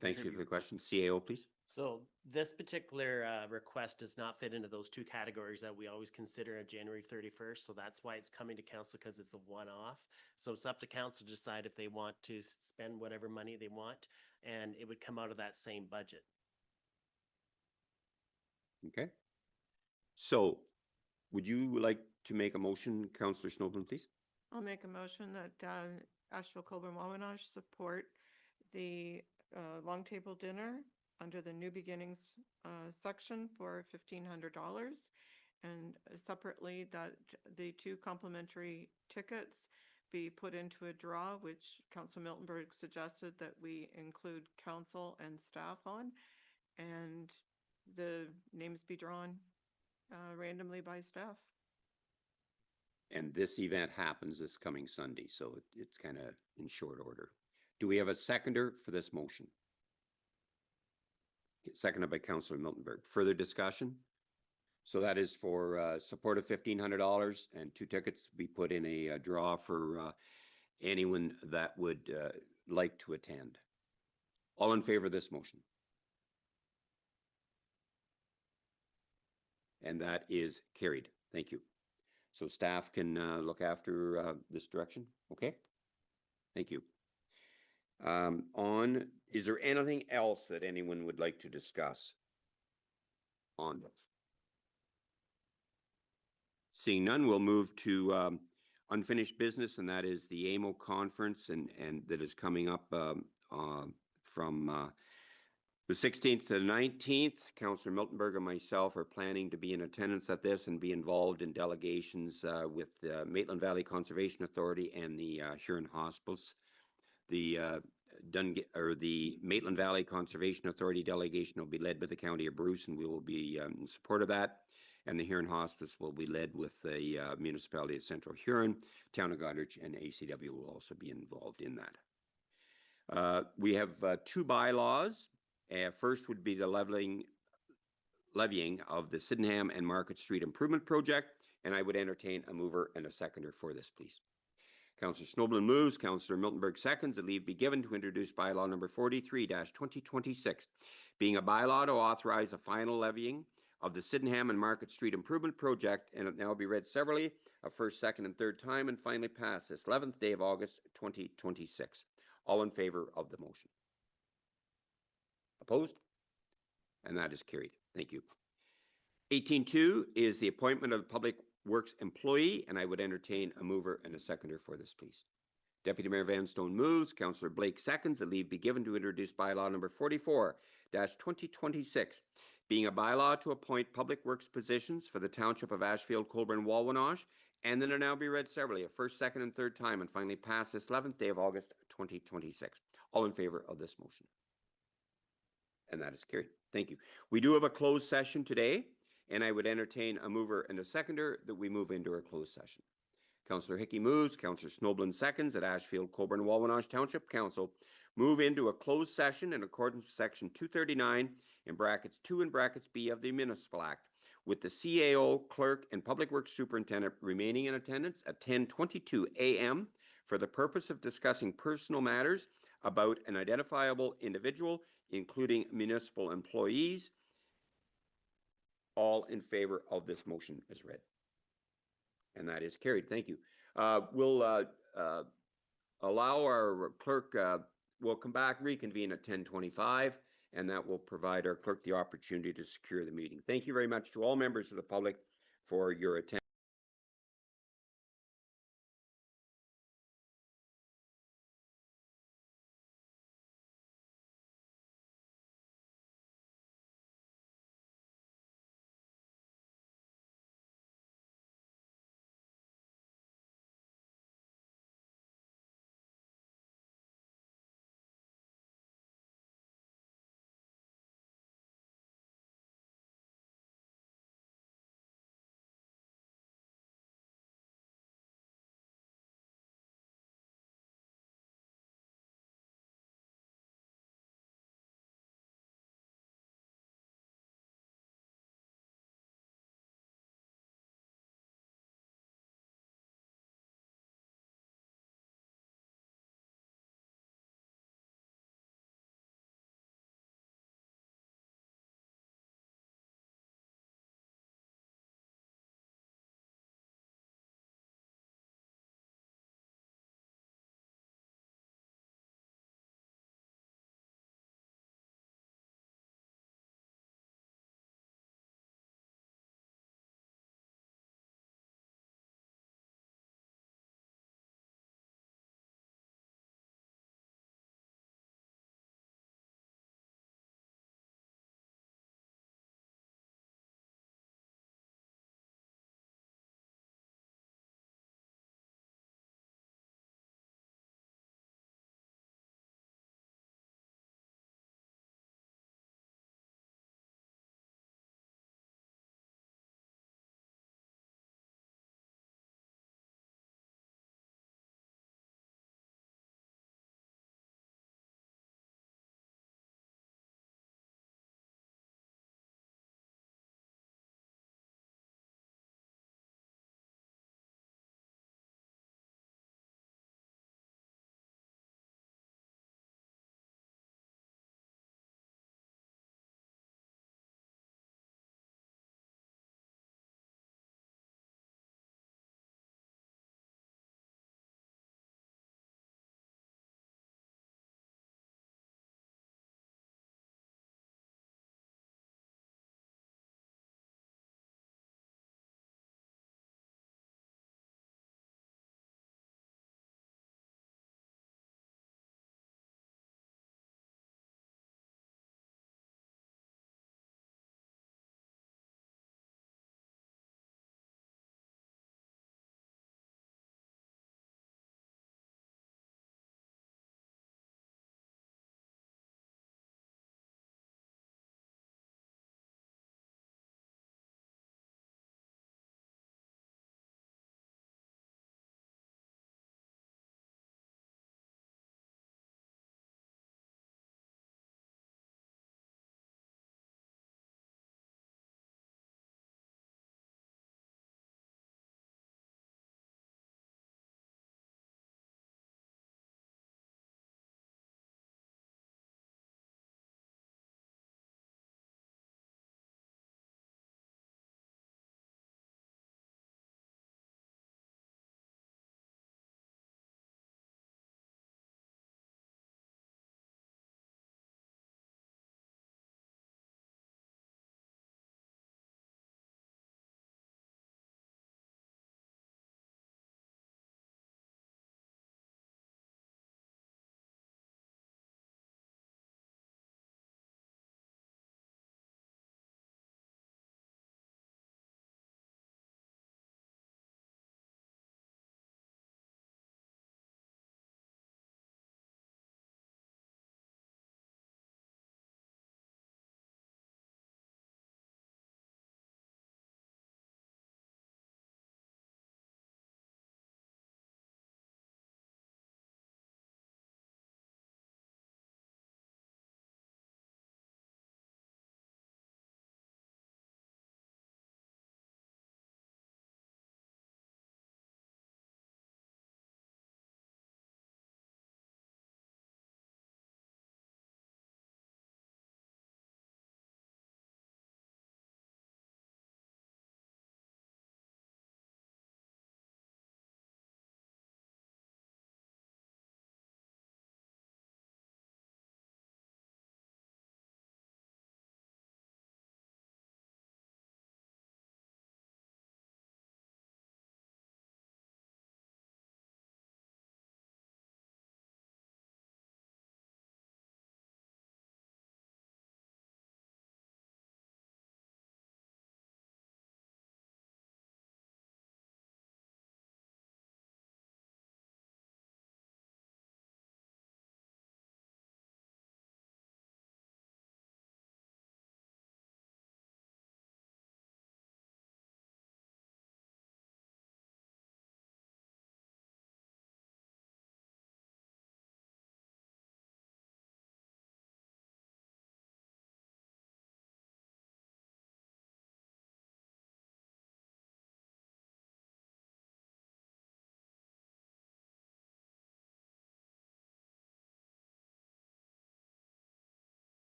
Thank you for the question. CAO, please. So this particular request does not fit into those 2 categories that we always consider on January 31st. So that's why it's coming to council, because it's a one-off. So it's up to council to decide if they want to spend whatever money they want, and it would come out of that same budget. Okay. So would you like to make a motion, Councillor Snowden, please? I'll make a motion that Ashfield-Colborne-Wawanosh support the long table dinner under the New Beginnings section for $1,500, and separately that the 2 complimentary tickets be put into a draw, which Council Miltenberg suggested that we include council and staff on, and the names be drawn randomly by staff. And this event happens this coming Sunday, so it's kind of in short order. Do we have a seconder for this motion? Seconded by Councillor Miltenberg. Further discussion? So that is for support of $1,500 and 2 tickets to be put in a draw for anyone that would like to attend. All in favor of this motion? And that is carried. Thank you. So staff can look after this direction. Okay. Thank you. Is there anything else that anyone would like to discuss on this? Seeing none, we'll move to unfinished business, and that is the AMO conference, and that is coming up from the 16th to the 19th. Councillor Miltenberg and myself are planning to be in attendance at this and be involved in delegations with the Maitland Valley Conservation Authority and the Huron Hospice. The Maitland Valley Conservation Authority delegation will be led by the County of Bruce, and we will be in support of that. And the Huron Hospice will be led with the municipality of Central Huron, Town of Goderich, and ACW will also be involved in that. We have 2 bylaws. First would be the levying of the Sydenham and Market Street Improvement Project, and I would entertain a mover and a seconder for this, please. Councillor Snoblin moves, Councillor Miltenberg seconds, that leave be given to introduce bylaw number 43-2026, being a bylaw to authorize a final levying of the Sydenham and Market Street Improvement Project, and it now be read severally, a first, second, and third time, and finally pass this 11th day of August, 2026. All in favor of the motion? Opposed? And that is carried. Thank you. 18.2 is the appointment of the Public Works employee, and I would entertain a mover and a seconder for this, please. Deputy Mayor Vanstone moves, Councillor Blake seconds, that leave be given to introduce bylaw number 44-2026, being a bylaw to appoint Public Works positions for the Township of Ashfield-Colborne-Wawanosh, and then it now be read severally, a first, second, and third time, and finally pass this 11th day of August, 2026. All in favor of this motion? And that is carried. Thank you. We do have a closed session today, and I would entertain a mover and a seconder that we move into our closed session. Councillor Hickey moves, Councillor Snoblin seconds, that Ashfield-Colborne-Wawanosh Township Council move into a closed session in accordance with Section 239 in brackets 2 and brackets B of the Municipal Act, with the CAO, Clerk, and Public Works Superintendent remaining in attendance at 10:22 a.m. for the purpose of discussing personal matters about an identifiable individual, including municipal employees. All in favor of this motion as read. And that is carried. Thank you. We'll allow our clerk, we'll come back, reconvene at 10:25, and that will provide our clerk the opportunity to secure the meeting. Thank you very much to all members of the public for your attention.